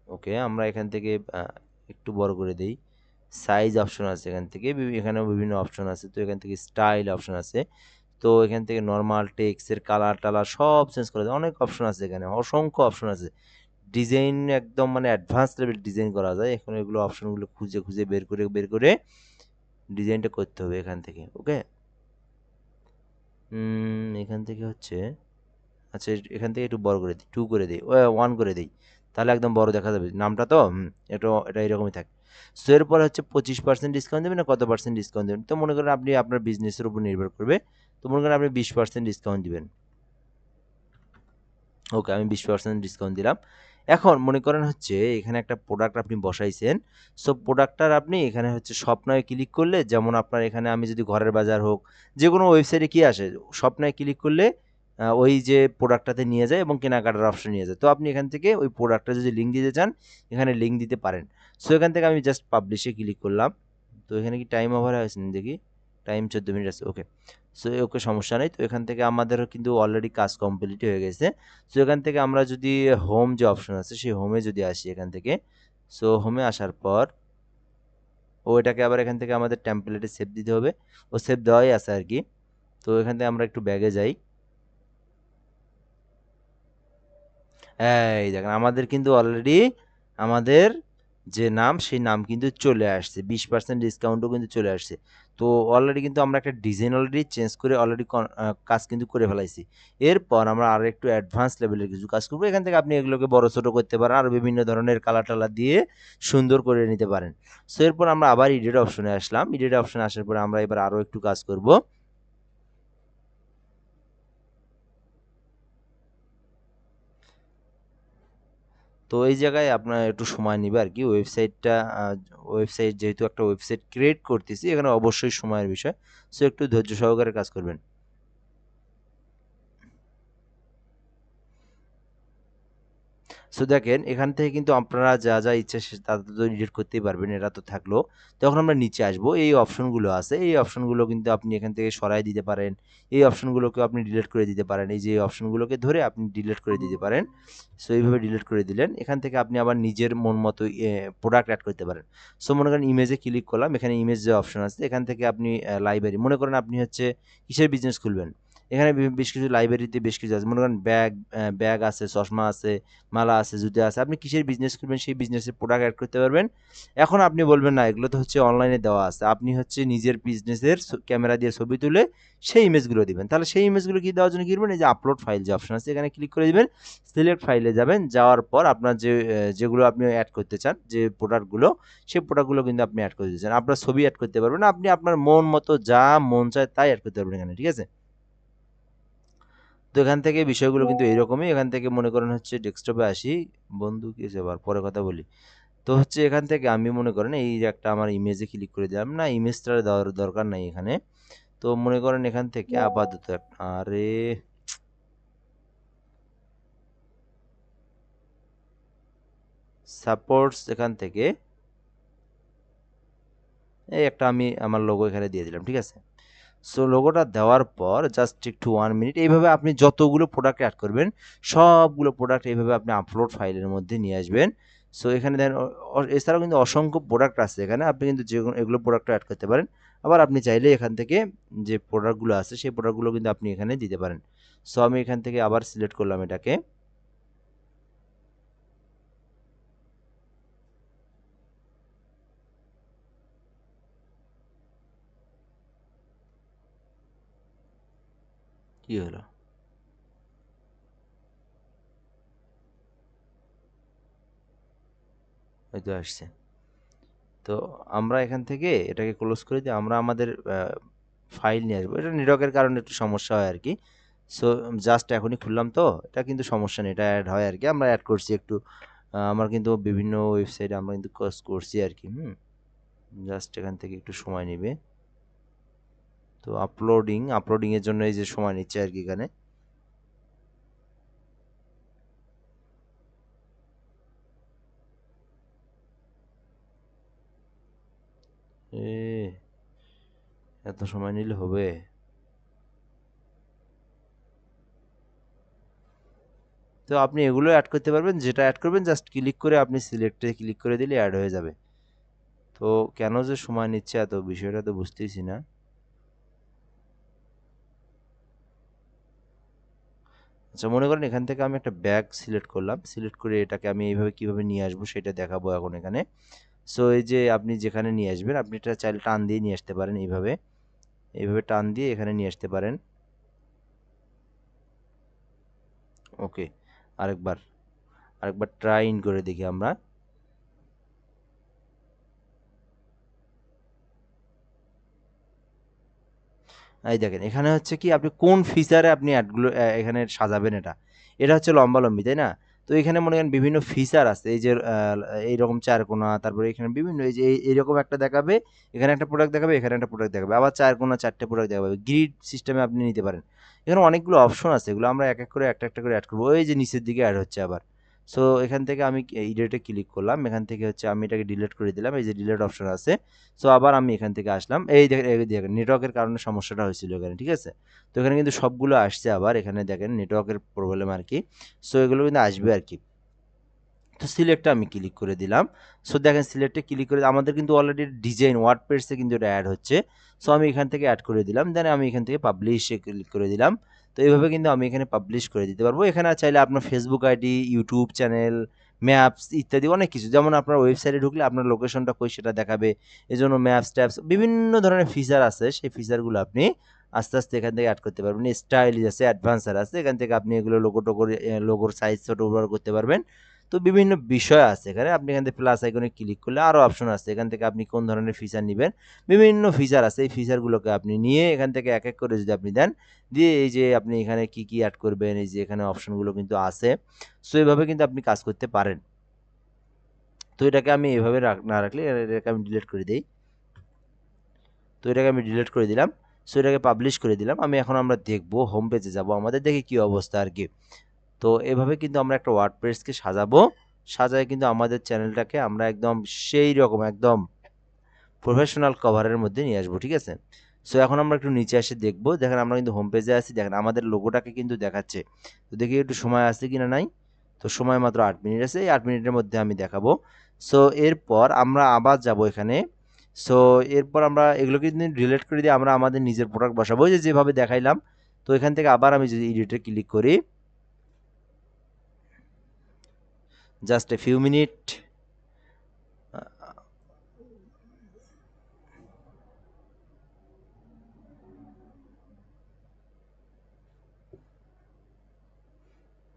Speaker 1: ওকে, আমরা এখান থেকে একটু বড় করে দেই। সাইজ অপশন আছে এখান থেকে, এখানেও বিভিন্ন অপশন আছে। তো এখান থেকে স্টাইল অপশন আছে। তো এখান থেকে নর্মাল টেক্সটের কালার টালার সব চেঞ্জ করা যায়, অনেক অপশন আছে এখানে, অসংখ্য অপশন আছে। ডিজাইন একদম মানে অ্যাডভান্স লেভেল ডিজাইন করা যায়। এখন এগুলো অপশনগুলো খুঁজে খুঁজে বের করে ডিজাইনটা করতে হবে এখান থেকে। ওকে, এখান থেকে হচ্ছে, আচ্ছা এখান থেকে একটু বড় করে দিই, 2 করে দিই, 1 করে দিই, তাহলে একদম বড় দেখা যাবে নামটা। তো এটা এরকমই থাকে। সো এরপর হচ্ছে 25% ডিসকাউন্ট দেবেন না কত পার্সেন্ট ডিসকাউন্ট দেবেন, তো মনে করেন আপনি আপনার বিজনেসের উপর নির্ভর করবে। তো মনে করেন আপনি 20% ডিসকাউন্ট দিবেন। ওকে, আমি 20% ডিসকাউন্ট দিলাম। এখন মনে করেন হচ্ছে এখানে একটা প্রোডাক্ট আপনি বসাইছেন। সো প্রোডাক্টটার আপনি এখানে হচ্ছে স্বপ্নায় ক্লিক করলে, যেমন আপনার এখানে আমি যদি ঘরের বাজার হোক, যে কোনো ওয়েবসাইটে কি আসে, স্বপ্নায় ক্লিক করলে ওই যে প্রোডাক্টটাতে নিয়ে যায় এবং কেনাকাটার অপশন নিয়ে যায়। তো আপনি এখান থেকে ওই প্রোডাক্টটা যদি লিঙ্ক দিতে চান, এখানে লিঙ্ক দিতে পারেন। সো এখান থেকে আমি জাস্ট পাবলিশে ক্লিক করলাম। তো এখানে কি টাইম ওভার হয়েছে দেখি, টাইম 14 মিনিট আছে। ওকে, সো ওকে, সমস্যা নেই। তো এখান থেকে আমাদেরও কিন্তু অলরেডি কাজ কমপ্লিট হয়ে গেছে। সো এখান থেকে আমরা যদি হোম যে অপশন আছে সেই হোমে যদি আসি এখান থেকে, সো হোমে আসার পর এটাকে আবার এখান থেকে আমাদের টেমপ্লেটে সেভ দিতে হবে। ও সেভ দেওয়াই আছে আর কি। তো এখান থেকে আমরা একটু ব্যাগে যাই। এই দেখেন আমাদের কিন্তু অলরেডি আমাদের যে নাম সেই নাম কিন্তু চলে আসছে, 20% ডিসকাউন্টও কিন্তু চলে আসছে। তো অলরেডি কিন্তু আমরা একটা ডিজাইন অলরেডি চেঞ্জ করে অলরেডি কাজ কিন্তু করে ফেলাইছি। এরপর আমরা আরো একটু অ্যাডভান্স লেভেলের কিছু কাজ করবো। এখান থেকে আপনি এগুলোকে বড় ছোট করতে পারেন, আরো বিভিন্ন ধরনের কালার টালার দিয়ে সুন্দর করে নিতে পারেন। সো এরপর আমরা আবার এডিট অপশনে আসলাম। এডিট অপশনে আসার পরে আমরা এবার আরো একটু কাজ করব। তো এই জায়গায় আপনার একটু সময় নিবে আর কি। ওয়েবসাইট যেহেতু একটা ওয়েবসাইট ক্রিয়েট করতেছি, এখানে অবশ্যই সময়ের বিষয়। সো একটু ধৈর্য সহকারে কাজ করবেন। সো দেখেন এখান থেকে কিন্তু আপনারা যা যা ইচ্ছা তা তো এডিট করতেই পারবেন, এটা তো থাকলো। তখন আমরা নিচে আসবো, এই অপশনগুলো আছে, এই অপশনগুলো কিন্তু আপনি এখান থেকে সরাই দিতে পারেন, এই অপশনগুলোকে আপনি ডিলিট করে দিতে পারেন, এই যে অপশনগুলোকে ধরে আপনি ডিলিট করে দিতে পারেন। সো এইভাবে ডিলিট করে দিলেন। এখান থেকে আপনি আবার নিজের মন মতো প্রোডাক্ট অ্যাড করতে পারেন। সো মনে করেন ইমেজে ক্লিক করলাম, এখানে ইমেজ যে অপশন আছে এখান থেকে আপনি লাইব্রেরি, মনে করেন আপনি হচ্ছে কিসের বিজনেস খুলবেন, এখানে বেশ কিছু লাইব্রেরিতে বেশ কিছু আছে, মনে করেন ব্যাগ আছে, চশমা আছে, মালা আছে, জুতো আছে। আপনি কিসের বিজনেস করবেন সেই বিজনেসের প্রোডাক্ট অ্যাড করতে পারবেন। এখন আপনি বলবেন না এগুলো তো হচ্ছে অনলাইনে দেওয়া আছে, আপনি হচ্ছে নিজের বিজনেসের ক্যামেরা দিয়ে ছবি তুলে সেই ইমেজগুলো দিবেন। তাহলে সেই ইমেজগুলো কি দেওয়ার জন্য কি করবেন, এই যে আপলোড ফাইল যে অপশন আছে এখানে ক্লিক করে দিবেন, সিলেক্ট ফাইলে যাবেন, যাওয়ার পর আপনার যেগুলো আপনি অ্যাড করতে চান, যে প্রোডাক্টগুলো, সেই প্রোডাক্টগুলো কিন্তু আপনি অ্যাড করতে চান। আপনার ছবি অ্যাড করতে পারবেন, আপনি আপনার মন মতো যা মন চায় তাই অ্যাড করতে পারবেন এখানে, ঠিক আছে। তো এখান থেকে বিষয়গুলো কিন্তু এইরকমই। এখান থেকে মনে করেন হচ্ছে ডেস্কটপে আসি, বন্ধু কি আছে আবার পরে কথা বলি। তো হচ্ছে এখান থেকে আমি মনে করেন এই যে একটা আমার ইমেজে ক্লিক করে দিলাম, না ইমেজটা দেওয়ার দরকার নাই এখানে। তো মনে করেন এখান থেকে আপাতত আরে সাপোর্টস, এখান থেকে এই একটা আমি আমার লোগো এখানে দিয়ে দিলাম, ঠিক আছে। সো লোগোটা দেওয়ার পর জাস্ট একটু 1 মিনিট এইভাবে আপনি যতগুলো প্রোডাক্ট অ্যাড করবেন সবগুলো প্রোডাক্ট এইভাবে আপনি আপলোড ফাইলের মধ্যে নিয়ে আসবেন। সো এখানে দেন এছাড়াও কিন্তু অসংখ্য প্রোডাক্ট আছে এখানে, আপনি কিন্তু যে এগুলো প্রোডাক্ট অ্যাড করতে পারেন। আবার আপনি চাইলে এখান থেকে যে প্রোডাক্টগুলো আছে সেই প্রোডাক্টগুলো কিন্তু আপনি এখানে দিতে পারেন। সো আমি এখান থেকে আবার সিলেক্ট করলাম এটাকে। কি হলো, হয়তো আসছে। তো আমরা এখান থেকে এটাকে ক্লোজ করে দিয়ে আমরা আমাদের ফাইল নিয়ে আসবো। এটা নেটওয়ার্কের কারণে একটু সমস্যা হয় আর কি। সো জাস্ট এখনই খুললাম, তো এটা কিন্তু সমস্যা নেই, এটা অ্যাড হয় আর কি, আমরা অ্যাড করছি একটু। আমার কিন্তু বিভিন্ন ওয়েবসাইটে আমরা কিন্তু কাজ করছি আর কি। জাস্ট এখান থেকে একটু সময় নেবে। তো আপলোডিংয়ের জন্য এই যে সময় নিচ্ছে আর কি এখানে। এ এত সময় নিলে হবে? তো আপনি এগুলো অ্যাড করতে পারবেন, যেটা অ্যাড করবেন জাস্ট ক্লিক করে আপনি সিলেক্টে ক্লিক করে দিলে অ্যাড হয়ে যাবে। তো কেন যে সময় নিচ্ছে এত, বিষয়টা তো বুঝতেইছি না। আচ্ছা মনে করেন এখান থেকে আমি একটা ব্যাগ সিলেক্ট করলাম, সিলেক্ট করে এটাকে আমি এইভাবে কিভাবে নিয়ে আসবো সেটা দেখাবো এখন এখানে। সো এই যে আপনি যেখানে নিয়ে আসবেন আপনি এটা চাইলে টান দিয়ে নিয়ে আসতে পারেন, এইভাবে এইভাবে টান দিয়ে এখানে নিয়ে আসতে পারেন। ওকে, আরেকবার আরেকবার ট্রাই ইন করে দেখি আমরা। এই দেখেন এখানে হচ্ছে কি আপনি কোন ফিচারে আপনি অ্যাডগুলো এখানে সাজাবেন, এটা এটা হচ্ছে লম্বালম্বি, তাই না। তো এখানে মনে করেন বিভিন্ন ফিচার আছে, এই যে এইরকম চারকোনা, তারপরে এখানে বিভিন্ন এই যে এইরকম একটা দেখাবে, এখানে একটা প্রোডাক্ট দেখাবে, এখানে একটা প্রোডাক্ট দেখাবে, আবার চারকোনা চারটে প্রোডাক্ট দেখাবে, গ্রিড সিস্টেমে আপনি নিতে পারেন। এখানে অনেকগুলো অপশন আছে, এগুলো আমরা এক এক করে একটা একটা করে অ্যাড করবো। ওই যে নিচের দিকে অ্যাড হচ্ছে আবার। সো এখান থেকে আমি এডিটে ক্লিক করলাম, এখান থেকে হচ্ছে আমি এটাকে ডিলিট করে দিলাম, এই যে ডিলিট অপশন আছে। সো আবার আমি এখান থেকে আসলাম, এই দেখেন নেটওয়ার্কের কারণে সমস্যাটা হয়েছিল এখানে, ঠিক আছে। তো এখানে কিন্তু সবগুলো আসছে, আবার এখানে দেখেন নেটওয়ার্কের প্রবলেম আর কি। সো এগুলো কিন্তু আসবে আর কি। তো সিলেক্টে আমি ক্লিক করে দিলাম। সো দেখেন সিলেক্টে ক্লিক করে আমাদের কিন্তু অলরেডি ডিজাইন ওয়ার্ডপ্রেসে কিন্তু এটা অ্যাড হচ্ছে। সো আমি এখান থেকে অ্যাড করে দিলাম, দেন আমি এখান থেকে পাবলিশে ক্লিক করে দিলাম। তো এইভাবে কিন্তু আমি এখানে পাবলিশ করে দিতে পারবো। এখানে চাইলে আপনার Facebook ID, YouTube channel, maps ইত্যাদি অনেক কিছু। যেমন আপনার ওয়েবসাইটে ঢুকলে আপনার লোকেশনটা কই সেটা দেখাবে। এজন্য ম্যাপস ট্যাপস বিভিন্ন ধরনের ফিচার আছে, সেই ফিচারগুলো আপনি আস্তে আস্তে এখান থেকে অ্যাড করতে পারবেন। স্টাইলিশ আছে, অ্যাডভান্সার আছে, এখান থেকে আপনি এগুলো লোগো টোগো লোগোর সাইজ ছোট বড় করতে পারবেন। তো বিভিন্ন বিষয় আছে এখানে, আপনি এখান থেকে প্লাস আইকনে ক্লিক করলে আরও অপশন আছে, এখান থেকে আপনি কোন ধরনের ফিচার নেবেন, বিভিন্ন ফিচার আছে। এই ফিচারগুলোকে আপনি নিয়ে এখান থেকে এক এক করে যদি আপনি দেন, দিয়ে এই যে আপনি এখানে কি কি অ্যাড করবেন, এই যে এখানে অপশনগুলো কিন্তু আছে। সো এইভাবে কিন্তু আপনি কাজ করতে পারেন। তো এটাকে আমি এভাবে না রাখলে এটাকে আমি ডিলিট করে দিই। তো এটাকে আমি ডিলিট করে দিলাম। সো এটাকে পাবলিশ করে দিলাম। এখন আমরা দেখব, হোম পেজে যাব, আমাদের দেখি কি অবস্থা আর কি। তো এভাবে কিন্তু আমরা একটা ওয়ার্ডপ্রেসকে সাজাবো, সাজায় কিন্তু আমাদের চ্যানেলটাকে আমরা একদম সেই রকম একদম প্রফেশনাল কভারের মধ্যে নিয়ে আসবো, ঠিক আছে। সো এখন আমরা একটু নিচে এসে দেখবো, দেখেন আমরা কিন্তু হোম পেজে আছি, দেখেন আমাদের লোগোটাকে কিন্তু দেখাচ্ছে। তো দেখি একটু সময় আছে কিনা, নাই। তো সময় মাত্র 8 মিনিট আছে, এই 8 মিনিটের মধ্যে আমি দেখাবো। সো এরপর আমরা আবার যাব এখানে। সো এরপর আমরা এগুলো কিন্তু ডিলিট করে দিয়ে আমরা আমাদের নিজের প্রোডাক্ট বসাবো, যে যেভাবে দেখাইলাম। তো এখান থেকে আবার আমি যদি এডিটে ক্লিক করি, জাস্ট এ ফিউ মিনিট।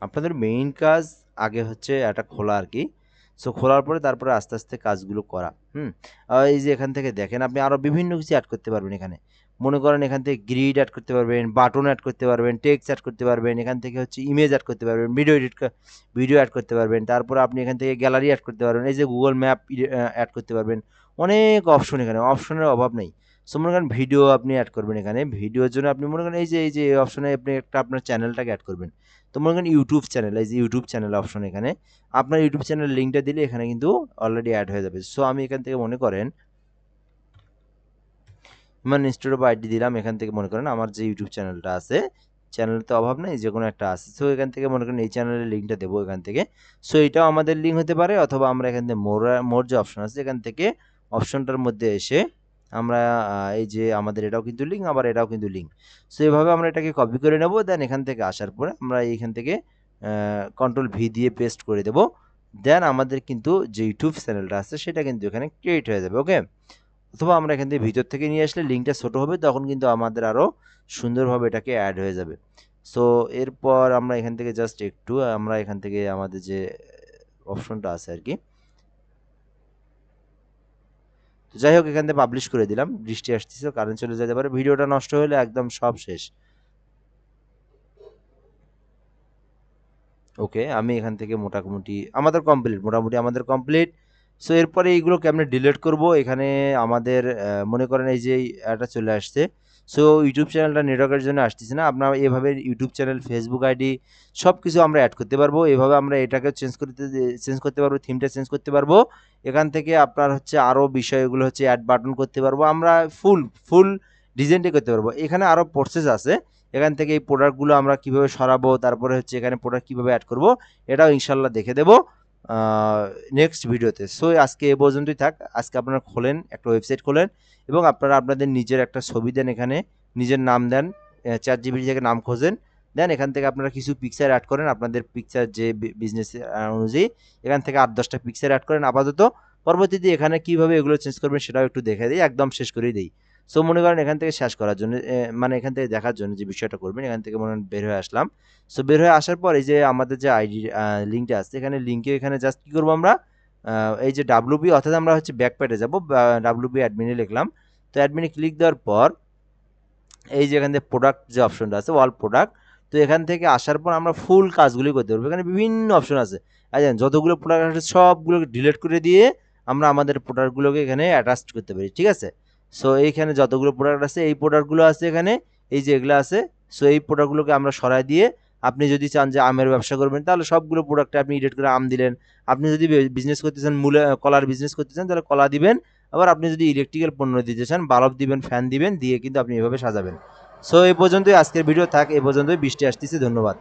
Speaker 1: আপনাদের মেইন কাজ আগে হচ্ছে এটা খোলা আর কি। সো খোলার পরে তারপরে আস্তে আস্তে কাজগুলো করা। এই যে এখান থেকে দেখেন আপনি আরও বিভিন্ন কিছু অ্যাড করতে পারবেন এখানে। মনে করেন এখান থেকে গ্রিড অ্যাড করতে পারবেন, বাটন অ্যাড করতে পারবেন, টেক্সট অ্যাড করতে পারবেন, এখান থেকে হচ্ছে ইমেজ অ্যাড করতে পারবেন, ভিডিও অ্যাড করতে পারবেন, তারপরে আপনি এখান থেকে গ্যালারি অ্যাড করতে পারবেন, এই যে গুগল ম্যাপ অ্যাড করতে পারবেন। অনেক অপশন, এখানে অপশনের অভাব নেই। সো মনে করেন ভিডিও আপনি অ্যাড করবেন, এখানে ভিডিওর জন্য আপনি মনে করেন এই যে অপশনে আপনি একটা আপনার চ্যানেলটাকে অ্যাড করবেন। তো মনে করেন ইউটিউব চ্যানেল, এই যে ইউটিউব চ্যানেল অপশন, এখানে আপনার ইউটিউব চ্যানেলের লিঙ্কটা দিলে এখানে কিন্তু অলরেডি অ্যাড হয়ে যাবে। সো আমি এখান থেকে মনে করেন মানে ইনস্টেড অফ আইডি দিলাম, এখান থেকে মনে করেন আমার যে ইউটিউব চ্যানেলটা আছে, চ্যানেল তো অভাব নেই, যে কোনো একটা আছে। সো এখান থেকে মনে করেন এই চ্যানেলের লিঙ্কটা দেবো এখান থেকে। সো এটাও আমাদের লিঙ্ক হতে পারে, অথবা আমরা এখান থেকে মোর যে অপশন আছে এখান থেকে অপশনটার মধ্যে এসে আমরা এই যে আমাদের এটাও কিন্তু লিঙ্ক, আবার এটাও কিন্তু লিঙ্ক। সো এভাবে আমরা এটাকে কপি করে নেব, দেন এখান থেকে আসার পরে আমরা এইখান থেকে কন্ট্রোল ভি দিয়ে পেস্ট করে দেব। দেন আমাদের কিন্তু যে ইউটিউব চ্যানেলটা আছে সেটা কিন্তু এখানে ক্রিয়েট হয়ে যাবে, ওকে। অথবা আমরা এখান থেকে ভিতর থেকে নিয়ে আসলে লিঙ্কটা ছোট হবে, তখন কিন্তু আমাদের আরও সুন্দরভাবে এটাকে অ্যাড হয়ে যাবে। সো এরপর আমরা এখান থেকে জাস্ট একটু আমরা এখান থেকে আমাদের যে অপশনটা আছে আর কি, তো যাই হোক এখান থেকে পাবলিশ করে দিলাম। বৃষ্টি আসতেছে, কারেন্ট চলে যেতে পারে, ভিডিওটা নষ্ট হলে একদম সব শেষ। ওকে, আমি এখান থেকে মোটামুটি আমাদের কমপ্লিট। সো এরপরে এইগুলোকে আমরা ডিলিট করব। এখানে আমাদের মনে করেন এই যে এটা চলে আসছে। সো ইউটিউব চ্যানেলটা নেটওয়ার্কের জন্য আসতেছে না, আপনারা এভাবে ইউটিউব চ্যানেল, ফেসবুক আইডি সব কিছু আমরা অ্যাড করতে পারবো। এভাবে আমরা এটাকে চেঞ্জ করতে পারবো, থিমটা চেঞ্জ করতে পারবো। এখান থেকে আপনার হচ্ছে আরও বিষয়গুলো হচ্ছে অ্যাড বাটন করতে পারবো, আমরা ফুল ডিজাইনটাই করতে পারবো। এখানে আরও প্রসেস আছে, এখান থেকে এই প্রোডাক্টগুলো আমরা কিভাবে সরাবো, তারপরে হচ্ছে এখানে প্রোডাক্ট কিভাবে অ্যাড করব, এটাও ইনশাল্লাহ দেখে দেবো নেক্সট ভিডিওতে। সো আজকে এ পর্যন্তই থাক। আজকে আপনারা খোলেন, একটা ওয়েবসাইট খোলেন এবং আপনারা আপনাদের নিজের একটা ছবি দেন, এখানে নিজের নাম দেন, ChatGPT থেকে নাম খোঁজেন, দেন এখান থেকে আপনারা কিছু পিকচার অ্যাড করেন, আপনাদের পিকচার যে বিজনেস অনুযায়ী এখান থেকে 8-10টা পিকচার অ্যাড করেন আপাতত। পরবর্তীতে এখানে কিভাবে এগুলো চেঞ্জ করবেন সেটাও একটু দেখে দিই, একদম শেষ করেই দিই। সো মনে করেন এখান থেকে শেষ করার জন্য মানে এখান থেকে দেখার জন্য যে বিষয়টা করবেন, এখান থেকে মনে করেন বের হয়ে আসলাম। সো বের হয়ে আসার পর এই যে আমাদের যে আইডি লিঙ্কটা আছে, এখানে লিঙ্কে এখানে জাস্ট কী করবো আমরা, এই যে ডাব্লুপি, অর্থাৎ আমরা হচ্ছে ব্যাকপ্যাডে যাবো, ডাব্লুপি অ্যাডমিনে লিখলাম। তো অ্যাডমিনে ক্লিক দেওয়ার পর এই যে এখান থেকে প্রোডাক্ট যে অপশনটা আছে, অল প্রোডাক্ট, তো এখান থেকে আসার পর আমরা ফুল কাজগুলি করতে পারবো। এখানে বিভিন্ন অপশন আছে, যতগুলো প্রোডাক্ট আছে সবগুলোকে ডিলিট করে দিয়ে আমরা আমাদের প্রোডাক্টগুলোকে এখানে অ্যাটাচ করতে পারি, ঠিক আছে। সো এইখানে যতগুলো প্রোডাক্ট আছে, এই প্রোডাক্টগুলো আছে এখানে, এই যে এগুলো আছে। সো এই প্রোডাক্টগুলোকে আমরা সরাই দিয়ে, আপনি যদি চান যে আমের ব্যবসা করবেন তাহলে সবগুলো প্রোডাক্টে আপনি এডিট করে আম দিলেন। আপনি যদি বিজনেস করতে চান, কলার বিজনেস করতে চান তাহলে কলা দিবেন। আবার আপনি যদি ইলেকট্রিক্যাল পণ্য দিতে চান, বাল্ব দিবেন, ফ্যান দিবেন, দিয়ে কিন্তু আপনি এভাবে সাজাবেন। সো এই পর্যন্তই আজকের ভিডিও থাক, এই পর্যন্তই। বৃষ্টি আসতেছে, ধন্যবাদ।